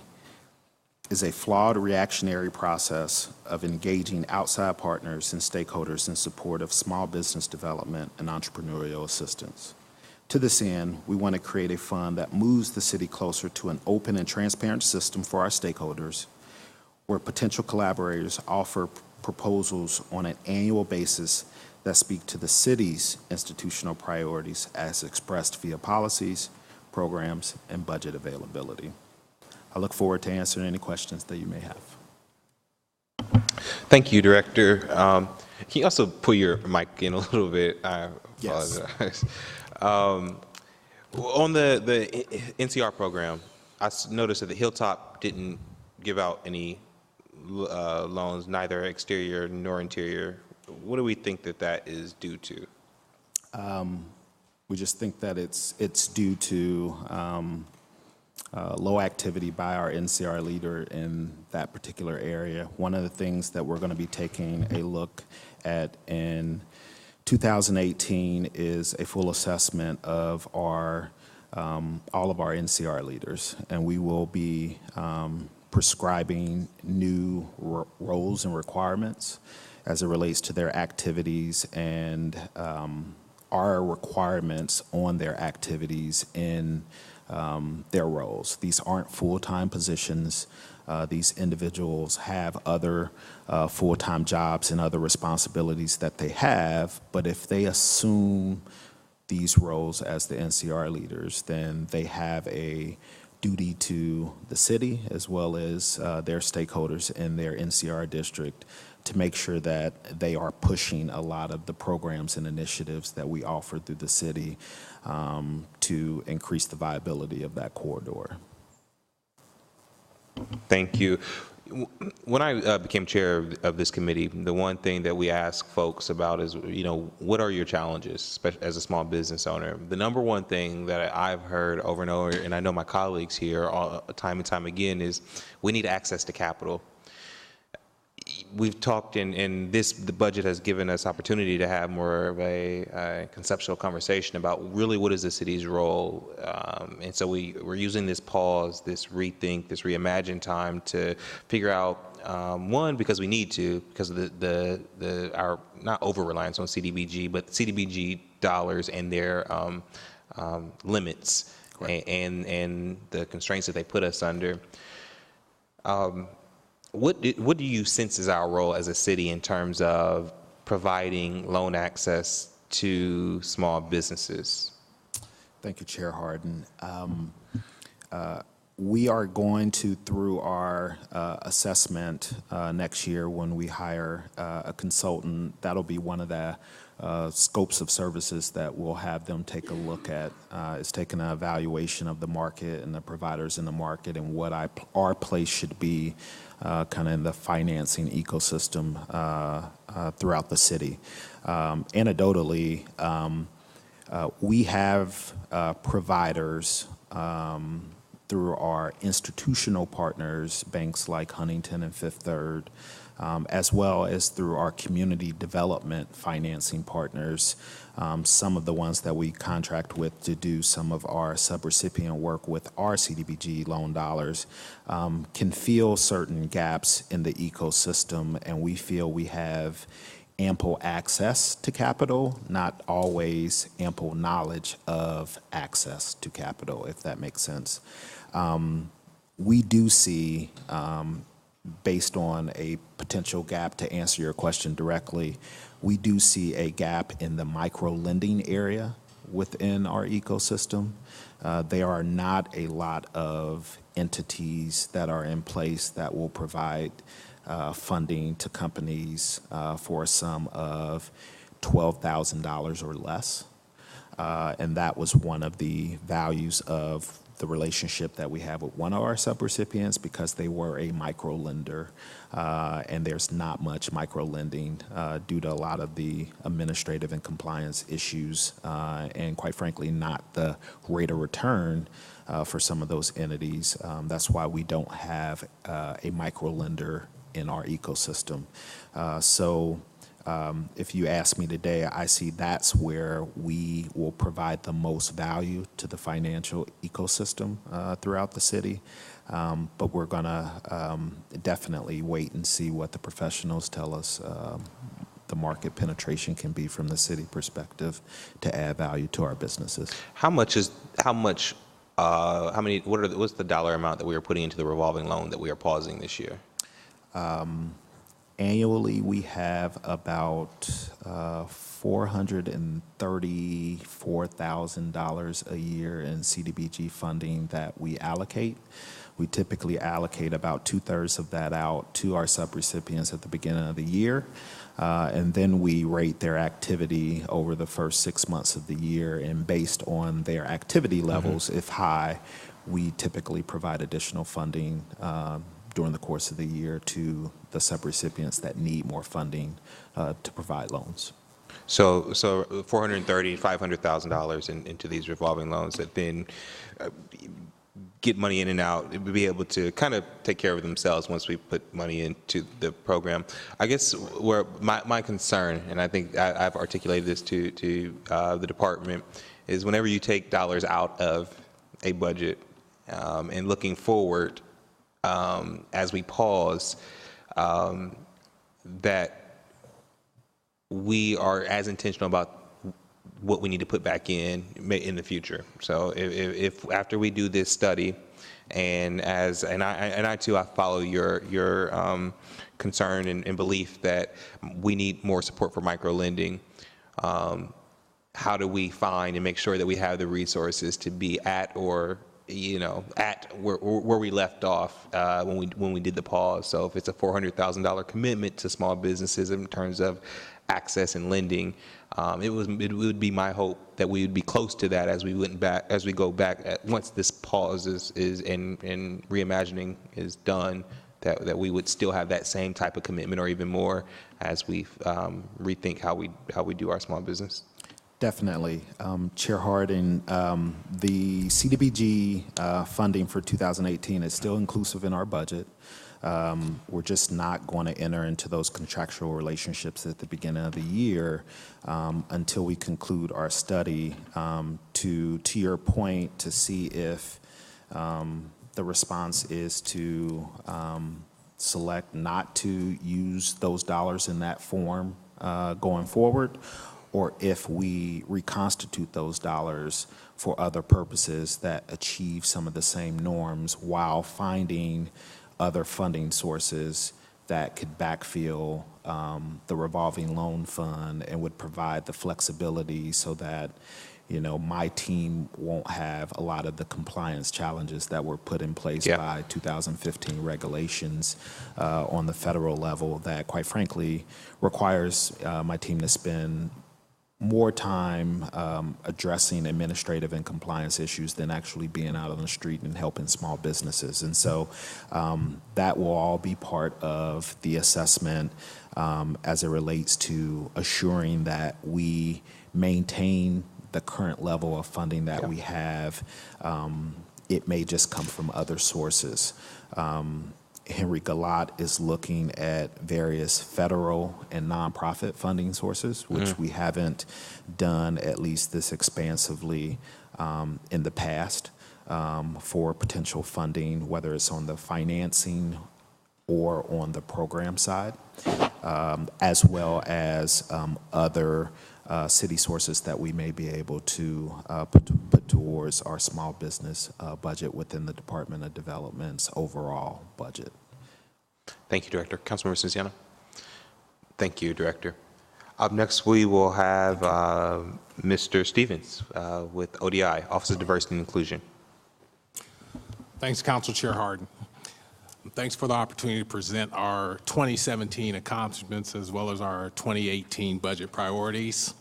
is a flawed reactionary process of engaging outside partners and stakeholders in support of small business development and entrepreneurial assistance. To this end, we want to create a fund that moves the city closer to an open and transparent system for our stakeholders, where potential collaborators offer proposals on an annual basis that speak to the city's institutional priorities as expressed via policies, programs, and budget availability. I look forward to answering any questions that you may have. Thank you, Director. Can you also put your mic in a little bit? I apologize. Yes. On the NCR program, I noticed that the Hilltop didn't give out any loans, neither exterior nor interior. What do we think that is due to? We just think that it's due to low activity by our NCR leader in that particular area. One of the things that we're going to be taking a look at in 2018 is a full assessment of our all of our NCR leaders, and we will be prescribing new roles and requirements as it relates to their activities and our requirements on their activities in their roles. These aren't full-time positions. These individuals have other full-time jobs and other responsibilities that they have, but if they assume these roles as the NCR leaders, then they have a duty to the city as well as their stakeholders in their NCR district to make sure that they are pushing a lot of the programs and initiatives that we offer through the city to increase the viability of that corridor. Thank you. When I became chair of this committee, the one thing that we ask folks about is, what are your challenges, especially as a small business owner? The number one thing that I've heard over and over, and I know my colleagues here time and time again, is we need access to capital. we've talked, and the budget has given us opportunity to have more of a conceptual conversation about really what is the city's role. And so we're using this pause, this rethink, this reimagine time to figure out, one, because we need to, because of our not over-reliance on CDBG, but CDBG dollars and their limits and the constraints that they put us under. What do you sense is our role as a city in terms of providing loan access to small businesses? Thank you, Chair Harden. We are going to, through our assessment next year when we hire a consultant, that'll be one of the scopes of services that we'll have them take a look at, is taking an evaluation of the market and the providers in the market and what our place should be kind of in the financing ecosystem throughout the city. Anecdotally, we have providers through our institutional partners, banks like Huntington and Fifth Third, as well as through our community development financing partners, some of the ones that we contract with to do some of our subrecipient work with our CDBG loan dollars, can feel certain gaps in the ecosystem, and we feel we have ample access to capital, not always ample knowledge of access to capital, if that makes sense. We do see, based on a potential gap, to answer your question directly, we do see a gap in the micro-lending area within our ecosystem. There are not a lot of entities that are in place that will provide funding to companies for a sum of $12,000 or less. And that was one of the values of the relationship that we have with one of our subrecipients, because they were a micro-lender, and there's not much micro-lending due to a lot of the administrative and compliance issues, and quite frankly, not the rate of return for some of those entities. That's why we don't have a micro-lender in our ecosystem. If you ask me today, I see that's where we will provide the most value to the financial ecosystem throughout the city. But we're going to definitely wait and see what the professionals tell us the market penetration can be from the city perspective to add value to our businesses. What's the dollar amount that we are putting into the revolving loan that we are pausing this year? Annually, we have about $434,000 a year in CDBG funding that we allocate. We typically allocate about 2/3 of that out to our subrecipients at the beginning of the year. And then we rate their activity over the first 6 months of the year. And based on their activity levels, if high, we typically provide additional funding during the course of the year to the subrecipients that need more funding to provide loans. So $430,000, $500,000 into these revolving loans that then get money in and out, be able to kind of take care of themselves once we put money into the program. I guess where my concern, and I think I've articulated this to the department, is whenever you take dollars out of a budget and looking forward, as we pause, that we are as intentional about what we need to put back in the future. So if after we do this study, and I too, I follow your concern and belief that we need more support for micro-lending, how do we find and make sure that we have the resources to be at or at where we left off when we did the pause? So if it's a $400,000 commitment to small businesses in terms of access and lending, it would be my hope that we would be close to that as we go back once this pause is and reimagining is done, that we would still have that same type of commitment or even more as we rethink how we do our small business. Definitely. Chair Harden, the CDBG funding for 2018 is still inclusive in our budget. We're just not going to enter into those contractual relationships at the beginning of the year until we conclude our study. To your point, to see if the response is to select not to use those dollars in that form going forward, or if we reconstitute those dollars for other purposes that achieve some of the same norms while finding other funding sources that could backfill the revolving loan fund and would provide the flexibility so that, you know, my team won't have a lot of the compliance challenges that were put in place by 2015 regulations on the federal level that, quite frankly, requires my team to spend more time addressing administrative and compliance issues than actually being out on the street and helping small businesses. And so that will all be part of the assessment as it relates to assuring that we maintain the current level of funding that we have. It may just come from other sources. Henry Galat is looking at various federal and nonprofit funding sources, which we haven't done at least this expansively in the past for potential funding, whether it's on the financing or on the program side, as well as other city sources that we may be able to put towards our small business budget within the Department of Development's overall budget. Thank you, Director. Councilmember Cinciano. Thank you, Director. Up next, we will have Mr. Stevens with ODI, Office of Diversity and Inclusion. Thanks, Council Chair Harden. Thanks for the opportunity to present our 2017 accomplishments as well as our 2018 budget priorities.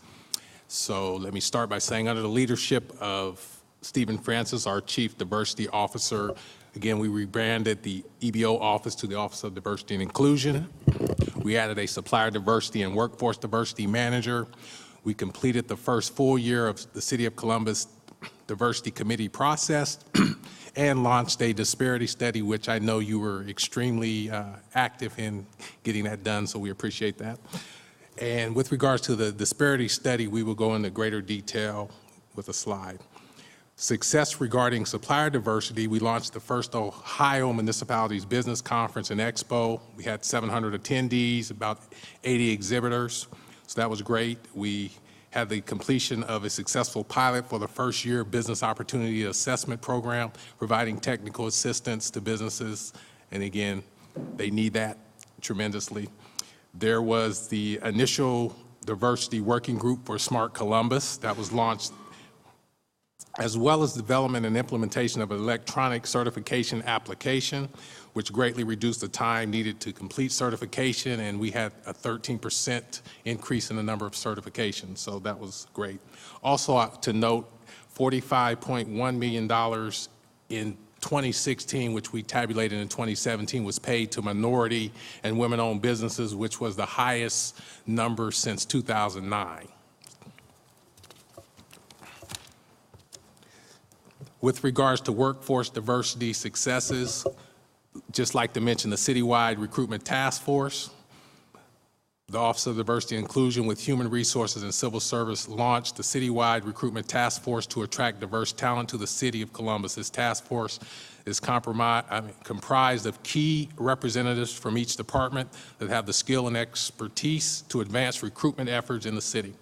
So let me start by saying, under the leadership of Stephen Francis, our Chief Diversity Officer, again, we rebranded the EBO office to the Office of Diversity and Inclusion. We added a Supplier Diversity and Workforce Diversity Manager. We completed the first full year of the City of Columbus Diversity Committee process and launched a disparity study, which I know you were extremely active in getting that done, so we appreciate that. And with regards to the disparity study, we will go into greater detail with a slide. Success regarding supplier diversity, we launched the first Ohio Municipalities Business Conference and Expo. We had 700 attendees, about 80 exhibitors, so that was great. We had the completion of a successful pilot for the first year business opportunity assessment program, providing technical assistance to businesses, and again, they need that tremendously. There was the initial diversity working group for Smart Columbus that was launched, as well as development and implementation of an electronic certification application, which greatly reduced the time needed to complete certification, and we had a 13% increase in the number of certifications, so that was great. Also to note, $45.1 million in 2016, which we tabulated in 2017, was paid to minority and women-owned businesses, which was the highest number since 2009. With regards to workforce diversity successes, just like to mention the citywide recruitment task force. The Office of Diversity and Inclusion with Human Resources and Civil Service launched the citywide recruitment task force to attract diverse talent to the City of Columbus. This task force is comprised of key representatives from each department that have the skill and expertise to advance recruitment efforts in the city.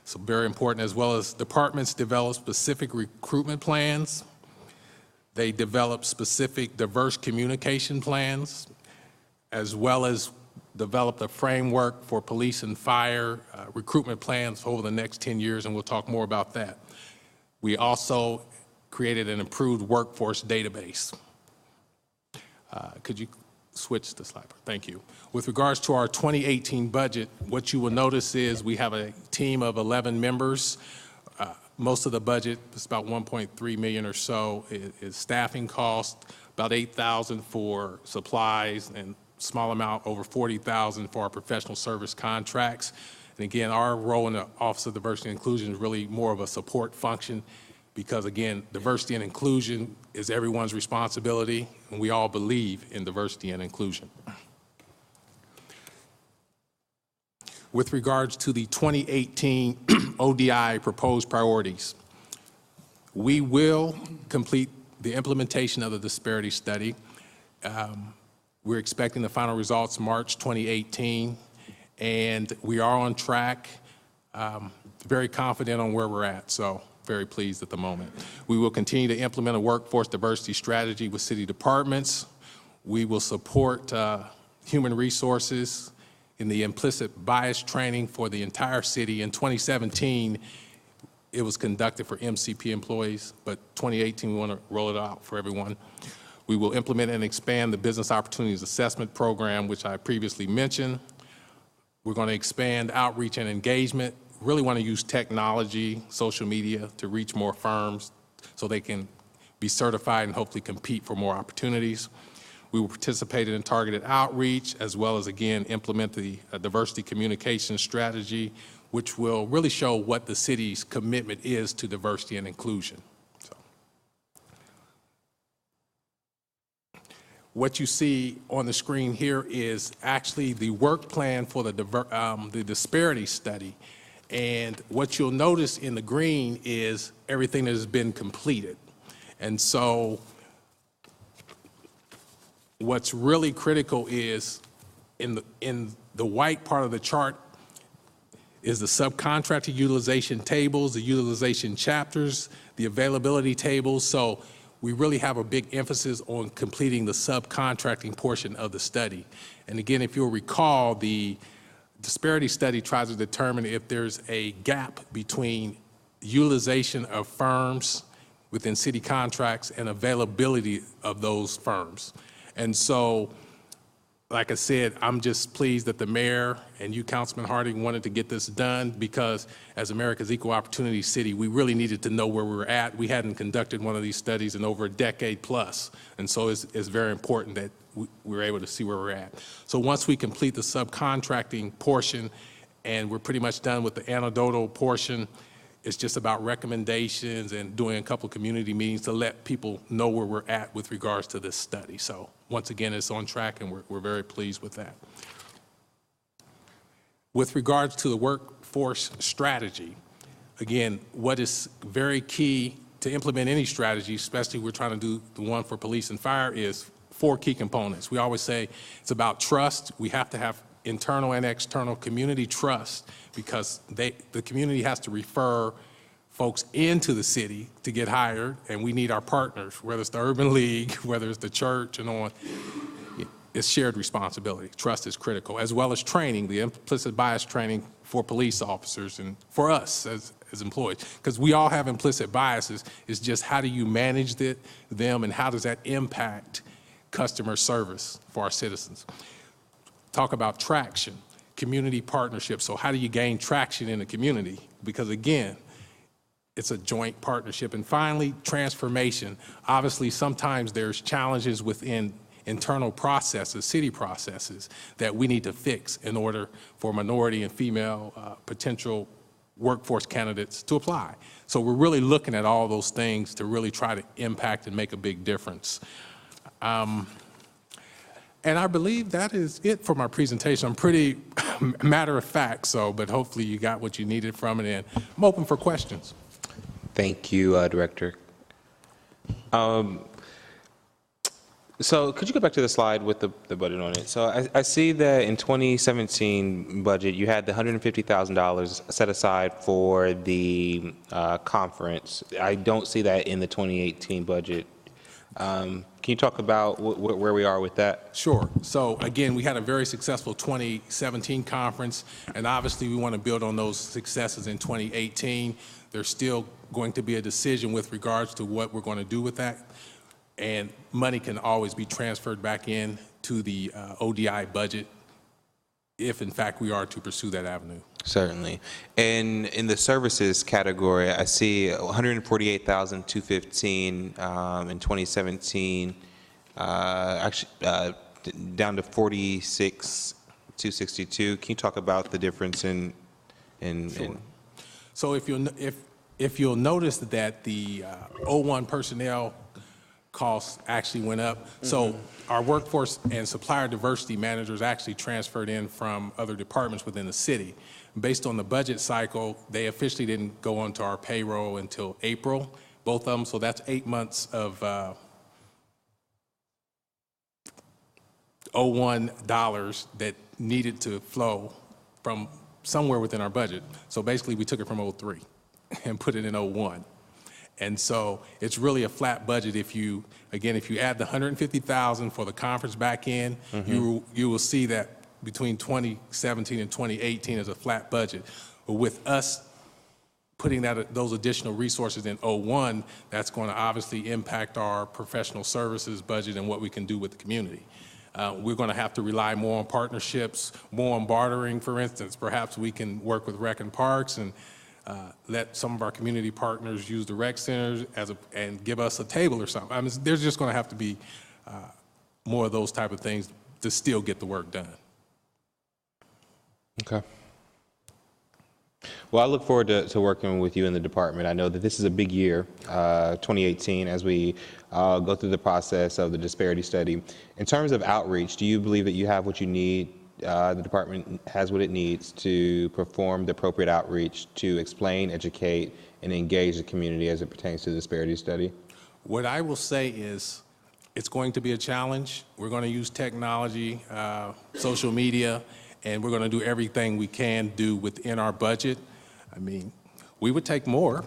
So very important, as well as departments develop specific recruitment plans. They develop specific diverse communication plans, as well as develop a framework for police and fire recruitment plans over the next 10 years, and we'll talk more about that. We also created an improved workforce database. Could you switch the slide? Thank you. With regards to our 2018 budget, what you will notice is we have a team of 11 members. Most of the budget is about $1.3 million or so is staffing costs, about $8,000 for supplies, and small amount over $40,000 for our professional service contracts. And again, our role in the Office of Diversity and Inclusion is really more of a support function, because again, diversity and inclusion is everyone's responsibility, and we all believe in diversity and inclusion. With regards to the 2018 ODI proposed priorities, we will complete the implementation of the disparity study. We're expecting the final results March 2018, and we are on track, very confident on where we're at, so very pleased at the moment. We will continue to implement a workforce diversity strategy with city departments. We will support human resources in the implicit bias training for the entire city. In 2017, it was conducted for MCP employees, but 2018, we want to roll it out for everyone. We will implement and expand the Business Opportunities Assessment Program, which I previously mentioned. We're going to expand outreach and engagement. Really want to use technology, social media to reach more firms so they can be certified and hopefully compete for more opportunities. We will participate in targeted outreach as well as, again, implement the diversity communication strategy, which will really show what the city's commitment is to diversity and inclusion. What you see on the screen here is actually the work plan for the disparity study. And what you'll notice in the green is everything that has been completed. And so what's really critical is in the white part of the chart is the subcontractor utilization tables, the utilization chapters, the availability tables. So we really have a big emphasis on completing the subcontracting portion of the study. And again, if you'll recall, the disparity study tries to determine if there's a gap between utilization of firms within city contracts and availability of those firms. And so, like I said, I'm just pleased that the mayor and you, Councilman Harding, wanted to get this done because as America's equal opportunity city, we really needed to know where we were at. We hadn't conducted one of these studies in over a decade plus. And so it's very important that we were able to see where we're at. So once we complete the subcontracting portion and we're pretty much done with the anecdotal portion, it's just about recommendations and doing a couple of community meetings to let people know where we're at with regards to this study. So once again, it's on track and we're very pleased with that. With regards to the workforce strategy, again, what is very key to implement any strategy, especially we're trying to do the one for police and fire, is 4 key components. We always say it's about trust. We have to have internal and external community trust because the community has to refer folks into the city to get hired, and we need our partners, whether it's the Urban League, whether it's the church and on. It's shared responsibility. Trust is critical, as well as training, the implicit bias training for police officers and for us as employees, because we all have implicit biases. It's just how do you manage them and how does that impact customer service for our citizens? Talk about traction, community partnerships. So how do you gain traction in the community? Because again, it's a joint partnership. And finally, transformation. Obviously, sometimes there's challenges within internal processes, city processes, that we need to fix in order for minority and female potential workforce candidates to apply. So we're really looking at all those things to really try to impact and make a big difference. And I believe that is it for my presentation. I'm pretty matter of fact, but hopefully you got what you needed from it, and I'm open for questions. Thank you, Director. So could you go back to the slide with the budget on it? So I see that in 2017 budget, you had the $150,000 set aside for the conference. I don't see that in the 2018 budget. Can you talk about where we are with that? Sure. So again, we had a very successful 2017 conference, and obviously we want to build on those successes in 2018. There's still going to be a decision with regards to what we're going to do with that, and money can always be transferred back in to the ODI budget if, in fact, we are to pursue that avenue. Certainly. And in the services category, I see $148,215 in 2017, actually down to $46,262. Can you talk about the difference in Sure. So if if you'll notice that the 01 personnel costs actually went up. So our workforce and supplier diversity managers actually transferred in from other departments within the city. Based on the budget cycle, they officially didn't go onto our payroll until April, both of them. So that's 8 months of 01 dollars that needed to flow from somewhere within our budget. So basically, we took it from 03 and put it in 01. And so it's really a flat budget. If you add the 150,000 for the conference back in, you will see that between 2017 and 2018 is a flat budget. But with us putting those additional resources in 01, that's going to obviously impact our professional services budget and what we can do with the community. We're going to have to rely more on partnerships, more on bartering, for instance. Perhaps we can work with Rec and Parks and let some of our community partners use the rec centers and give us a table or something. I mean, there's just going to have to be more of those type of things to still get the work done. Okay. Well, I look forward to working with you in the department. I know that this is a big year, 2018, as we go through the process of the disparity study. In terms of outreach, do you believe that you have what you need, the department has what it needs to perform the appropriate outreach to explain, educate, and engage the community as it pertains to the disparity study? What I will say is it's going to be a challenge. We're going to use technology, social media, and we're going to do everything we can do within our budget. I mean, we would take more,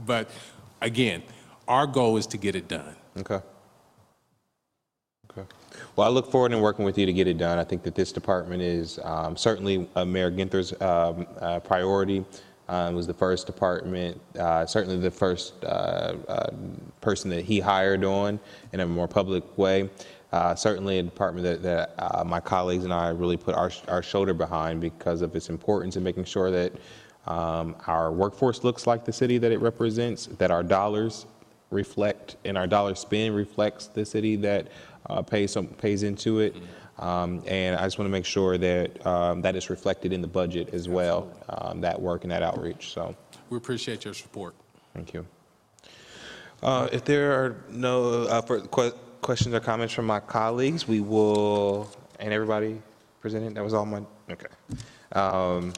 but again, our goal is to get it done. Okay. Okay. Well, I look forward to working with you to get it done. I think that this department is certainly Mayor Ginther's priority. It was the first department, certainly the first person that he hired on in a more public way. Certainly a department that my colleagues and I really put our shoulder behind because of its importance in making sure that our workforce looks like the city that it represents, that our dollars reflect and our dollar spend reflects the city that pays into it. And I just want to make sure that that is reflected in the budget as well, that work and that outreach. So we appreciate your support. Thank you. If there are no further questions or comments from my colleagues, we will, and everybody presented, that was all my, okay.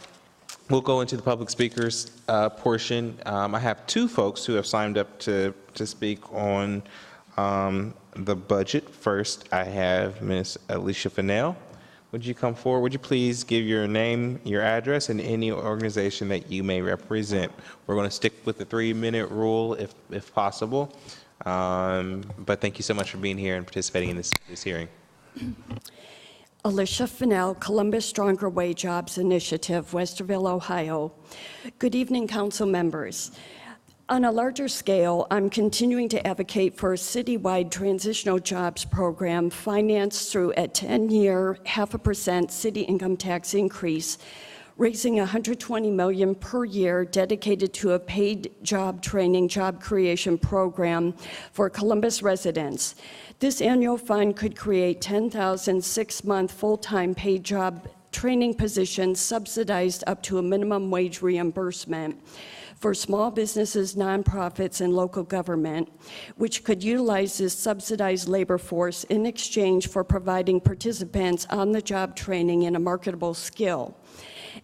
We'll go into the public speakers portion. I have two folks who have signed up to speak on the budget. First, I have Ms. Alicia Fennell. Would you come forward? Would you please give your name, your address, and any organization that you may represent? We're going to stick with the 3-minute rule if possible. But thank you so much for being here and participating in this hearing. Alicia Fennell, Columbus Stronger Way Jobs Initiative, Westerville, Ohio. Good evening, council members. On a larger scale, I'm continuing to advocate for a citywide transitional jobs program financed through a 10-year, 0.5% city income tax increase, raising $120 million per year dedicated to a paid job training, job creation program for Columbus residents. This annual fund could create 10,000 6-month full-time paid job training positions subsidized up to a minimum wage reimbursement for small businesses, nonprofits, and local government, which could utilize this subsidized labor force in exchange for providing participants on the job training in a marketable skill.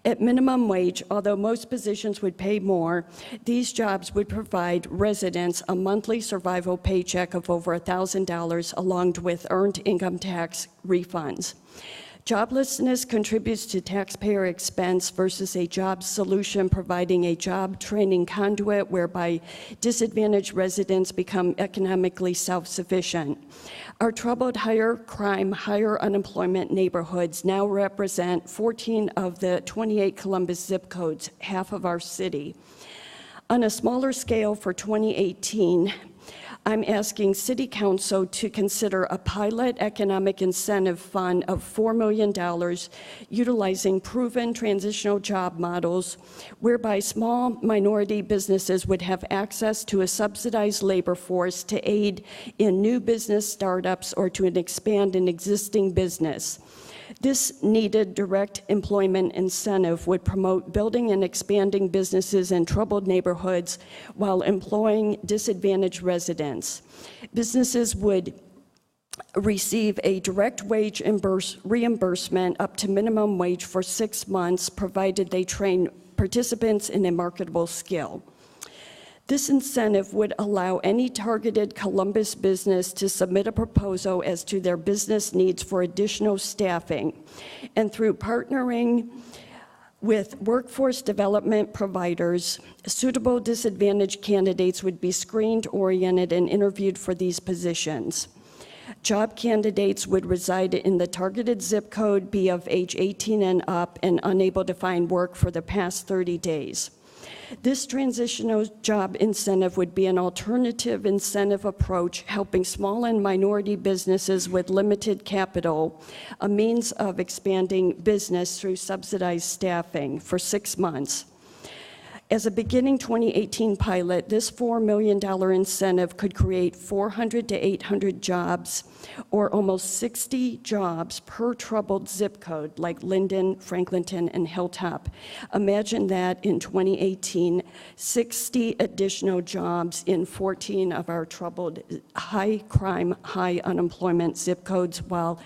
At minimum wage, although most positions would pay more, these jobs would provide residents a monthly survival paycheck of over $1,000 along with earned income tax refunds. Joblessness contributes to taxpayer expense versus a job solution providing a job training conduit whereby disadvantaged residents become economically self-sufficient. Our troubled higher crime, higher unemployment neighborhoods now represent 14 of the 28 Columbus zip codes, half of our city. On a smaller scale for 2018, I'm asking City Council to consider a pilot economic incentive fund of $4 million utilizing proven transitional job models whereby small minority businesses would have access to a subsidized labor force to aid in new business startups or to expand an existing business. This needed direct employment incentive would promote building and expanding businesses in troubled neighborhoods while employing disadvantaged residents. Businesses would receive a direct wage reimbursement up to minimum wage for 6 months, provided they train participants in a marketable skill. This incentive would allow any targeted Columbus business to submit a proposal as to their business needs for additional staffing. And through partnering with workforce development providers, suitable disadvantaged candidates would be screened, oriented, and interviewed for these positions. Job candidates would reside in the targeted zip code, be of age 18 and up, and unable to find work for the past 30 days. This transitional job incentive would be an alternative incentive approach, helping small and minority businesses with limited capital, a means of expanding business through subsidized staffing for 6 months. As a beginning 2018 pilot, this $4 million incentive could create 400 to 800 jobs, or almost 60 jobs per troubled zip code like Linden, Franklinton, and Hilltop. Imagine that in 2018, 60 additional jobs in 14 of our troubled, high crime, high unemployment zip codes, while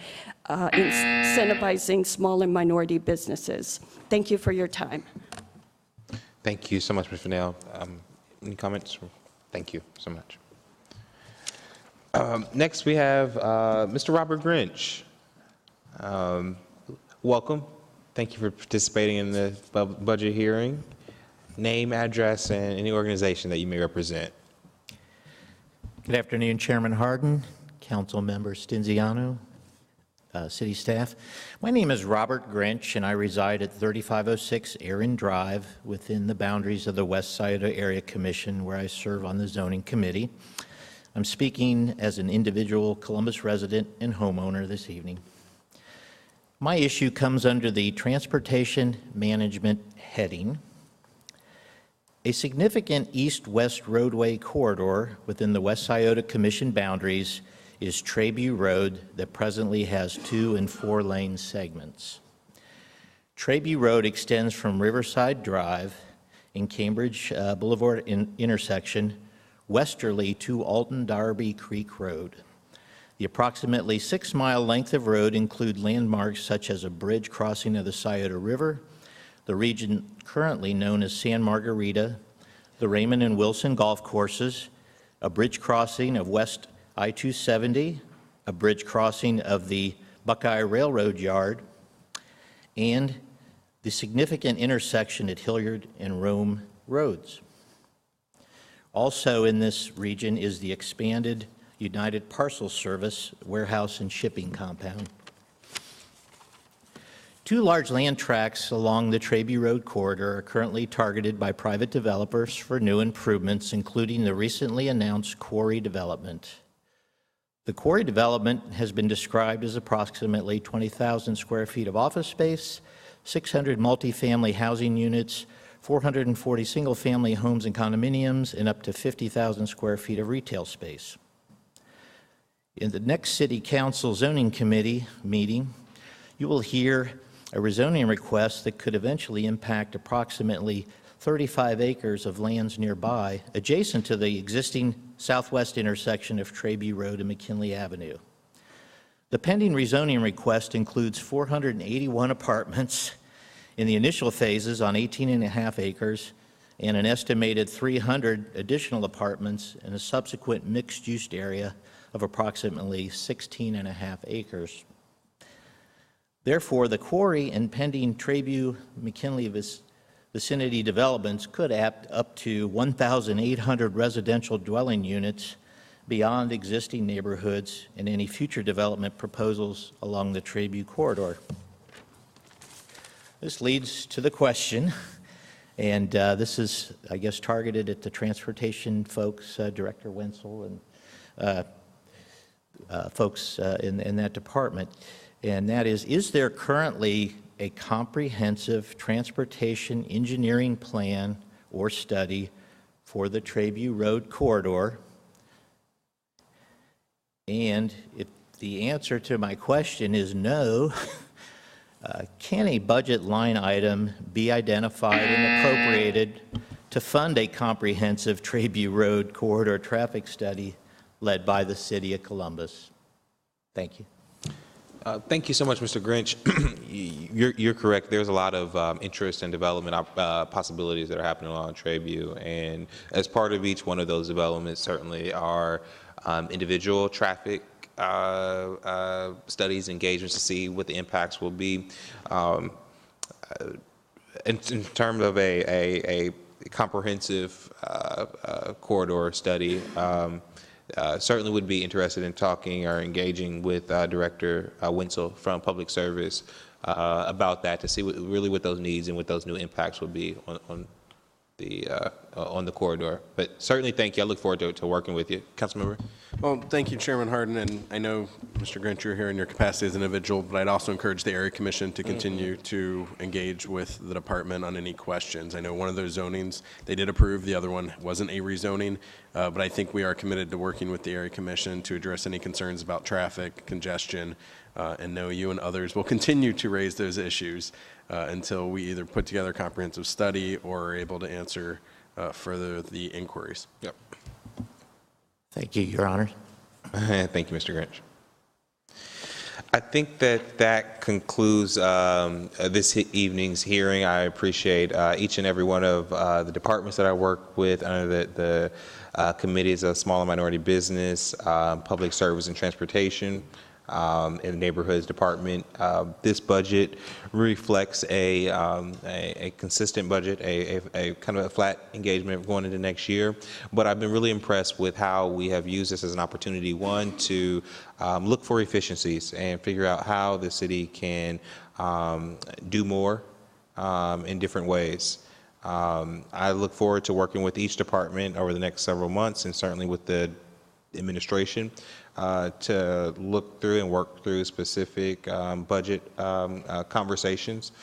incentivizing small and minority businesses. Thank you for your time. Thank you so much, Ms. Fennell. Any comments? Thank you so much. Next, we have Mr. Robert Grinch. Welcome. Thank you for participating in the budget hearing. Name, address, and any organization that you may represent. Good afternoon, Chairman Hardin, Council Member Stinziano, City staff. My name is Robert Grinch, and I reside at 3506 Erin Drive within the boundaries of the West Scioto Area Commission, where I serve on the Zoning Committee. I'm speaking as an individual Columbus resident and homeowner this evening. My issue comes under the Transportation Management heading. A significant east-west roadway corridor within the West Scioto Commission boundaries is Trabue Road that presently has 2 and 4 lane segments. Trabue Road extends from Riverside Drive in Cambridge Boulevard intersection westerly to Alton Darby Creek Road. The approximately 6-mile length of road include landmarks such as a bridge crossing of the Scioto River, the region currently known as San Margarita, the Raymond and Wilson golf courses, a bridge crossing of West I-270, a bridge crossing of the Buckeye Railroad Yard, and the significant intersection at Hilliard and Rome Roads. Also in this region is the expanded United Parcel Service warehouse and shipping compound. 2 large land tracts along the Trabue Road corridor are currently targeted by private developers for new improvements, including the recently announced quarry development. The quarry development has been described as approximately 20,000 square feet of office space, 600 multifamily housing units, 440 single-family homes and condominiums, and up to 50,000 square feet of retail space. In the next City Council Zoning Committee meeting, you will hear a rezoning request that could eventually impact approximately 35 acres of lands nearby, adjacent to the existing southwest intersection of Trabue Road and McKinley Avenue. The pending rezoning request includes 481 apartments in the initial phases on 18.5 acres and an estimated 300 additional apartments in a subsequent mixed-use area of approximately 16.5 acres. Therefore, the quarry and pending Trabue-McKinley vicinity developments could add up to 1,800 residential dwelling units beyond existing neighborhoods and any future development proposals along the Trabue corridor. This leads to the question, and this is, I guess, targeted at the transportation folks, Director Wenzel and folks in that department, and that is there currently a comprehensive transportation engineering plan or study for the Trabue Road corridor? And if the answer to my question is no, Can a budget line item be identified and appropriated to fund a comprehensive Trayview Road corridor traffic study led by the City of Columbus? Thank you. Thank you so much, Mr. Grinch. You're correct. There's a lot of interest and development possibilities that are happening along Trayview, and as part of each one of those developments, certainly are individual traffic studies, engagements to see what the impacts will be. In terms of a comprehensive corridor study, certainly would be interested in talking or engaging with Director Wenzel from Public Service about that to see what those needs and what those new impacts would be on the corridor. But certainly, thank you. I look forward to working with you. Councilmember? Well, thank you, Chairman Harden, and I know, Mr. Grinch, you're here in your capacity as an individual, but I'd also encourage the Area Commission to continue to engage with the department on any questions. I know one of those zonings they did approve, the other one wasn't a rezoning, but I think we are committed to working with the Area Commission to address any concerns about traffic, congestion, and know you and others will continue to raise those issues until we either put together a comprehensive study or are able to answer further the inquiries. Yep. Thank you, Your Honor. Thank you, Mr. Grinch. I think that concludes this evening's hearing. I appreciate each and every one of the departments that I work with under the committees of small and minority business, public service and transportation, in the neighborhoods department. This budget reflects a consistent budget, a kind of a flat engagement going into next year. But I've been really impressed with how we have used this as an opportunity, one, to look for efficiencies and figure out how the city can do more in different ways. I look forward to working with each department over the next several months, and certainly with the administration to look through and work through specific budget conversations.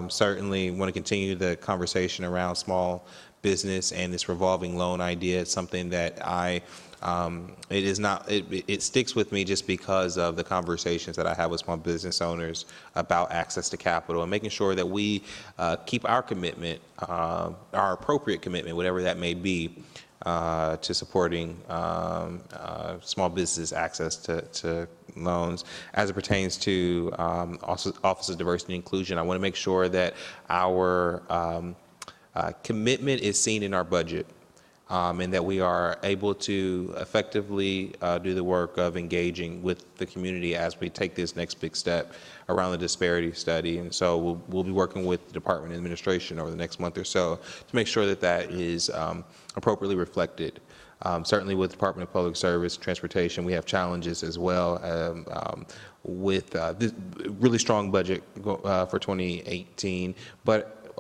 Certainly want to continue the conversation around small business and this revolving loan idea. It's something that it sticks with me just because of the conversations that I have with small business owners about access to capital and making sure that we keep our commitment, our appropriate commitment, whatever that may be, to supporting small business access to loans. As it pertains to also Office of Diversity and Inclusion, I want to make sure that our commitment is seen in our budget, and that we are able to effectively do the work of engaging with the community as we take this next big step around the disparity study. And so we'll be working with the Department of Administration over the next month or so to make sure that that is appropriately reflected. Certainly with the Department of Public Service, Transportation, we have challenges as well with this really strong budget for 2018. But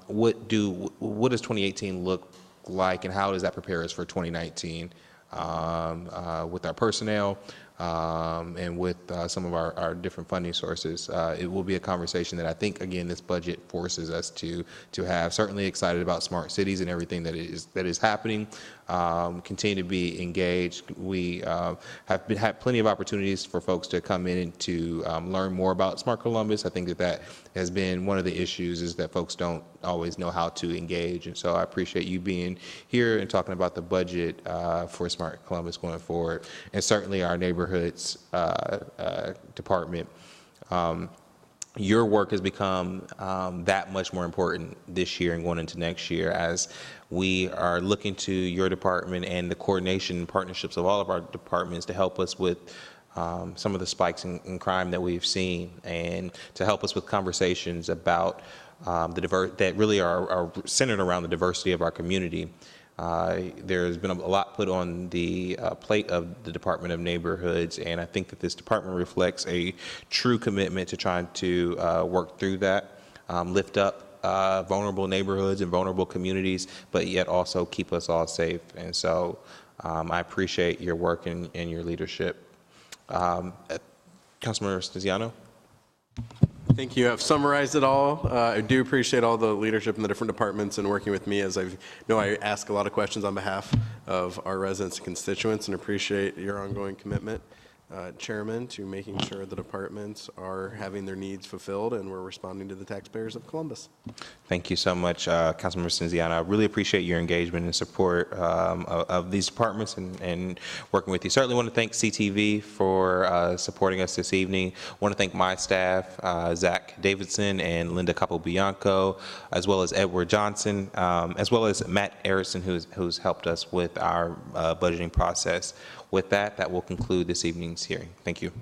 what does 2018 look like, and how does that prepare us for 2019 with our personnel and with some of our different funding sources? It will be a conversation that I think, again, this budget forces us to have. Certainly excited about smart cities and everything that is happening. Continue to be engaged. We have had plenty of opportunities for folks to come in and to learn more about Smart Columbus. I think that has been one of the issues, is that folks don't always know how to engage. And so I appreciate you being here and talking about the budget for Smart Columbus going forward, and certainly our neighborhoods department. Your work has become that much more important this year and going into next year, as we are looking to your department and the coordination and partnerships of all of our departments to help us with some of the spikes in crime that we've seen, and to help us with conversations about that really are centered around the diversity of our community. There's been a lot put on the plate of the Department of Neighborhoods, and I think that this department reflects a true commitment to trying to work through that, lift up vulnerable neighborhoods and vulnerable communities, but yet also keep us all safe. And so I appreciate your work and your leadership. Councilmember Stiziano? Thank you. I've summarized it all. I do appreciate all the leadership in the different departments and working with me, as I know I ask a lot of questions on behalf of our residents and constituents, and appreciate your ongoing commitment. chairman to making sure the departments are having their needs fulfilled and we're responding to the taxpayers of Columbus. Thank you so much, Councilmember Cinziano. I really appreciate your engagement and support of these departments and working with you. Certainly want to thank CTV for supporting us this evening. Want to thank my staff, Zach Davidson and Linda Capobianco, as well as Edward Johnson, as well as Matt Arison, who's helped us with our budgeting process. With that, that will conclude this evening's hearing. Thank you.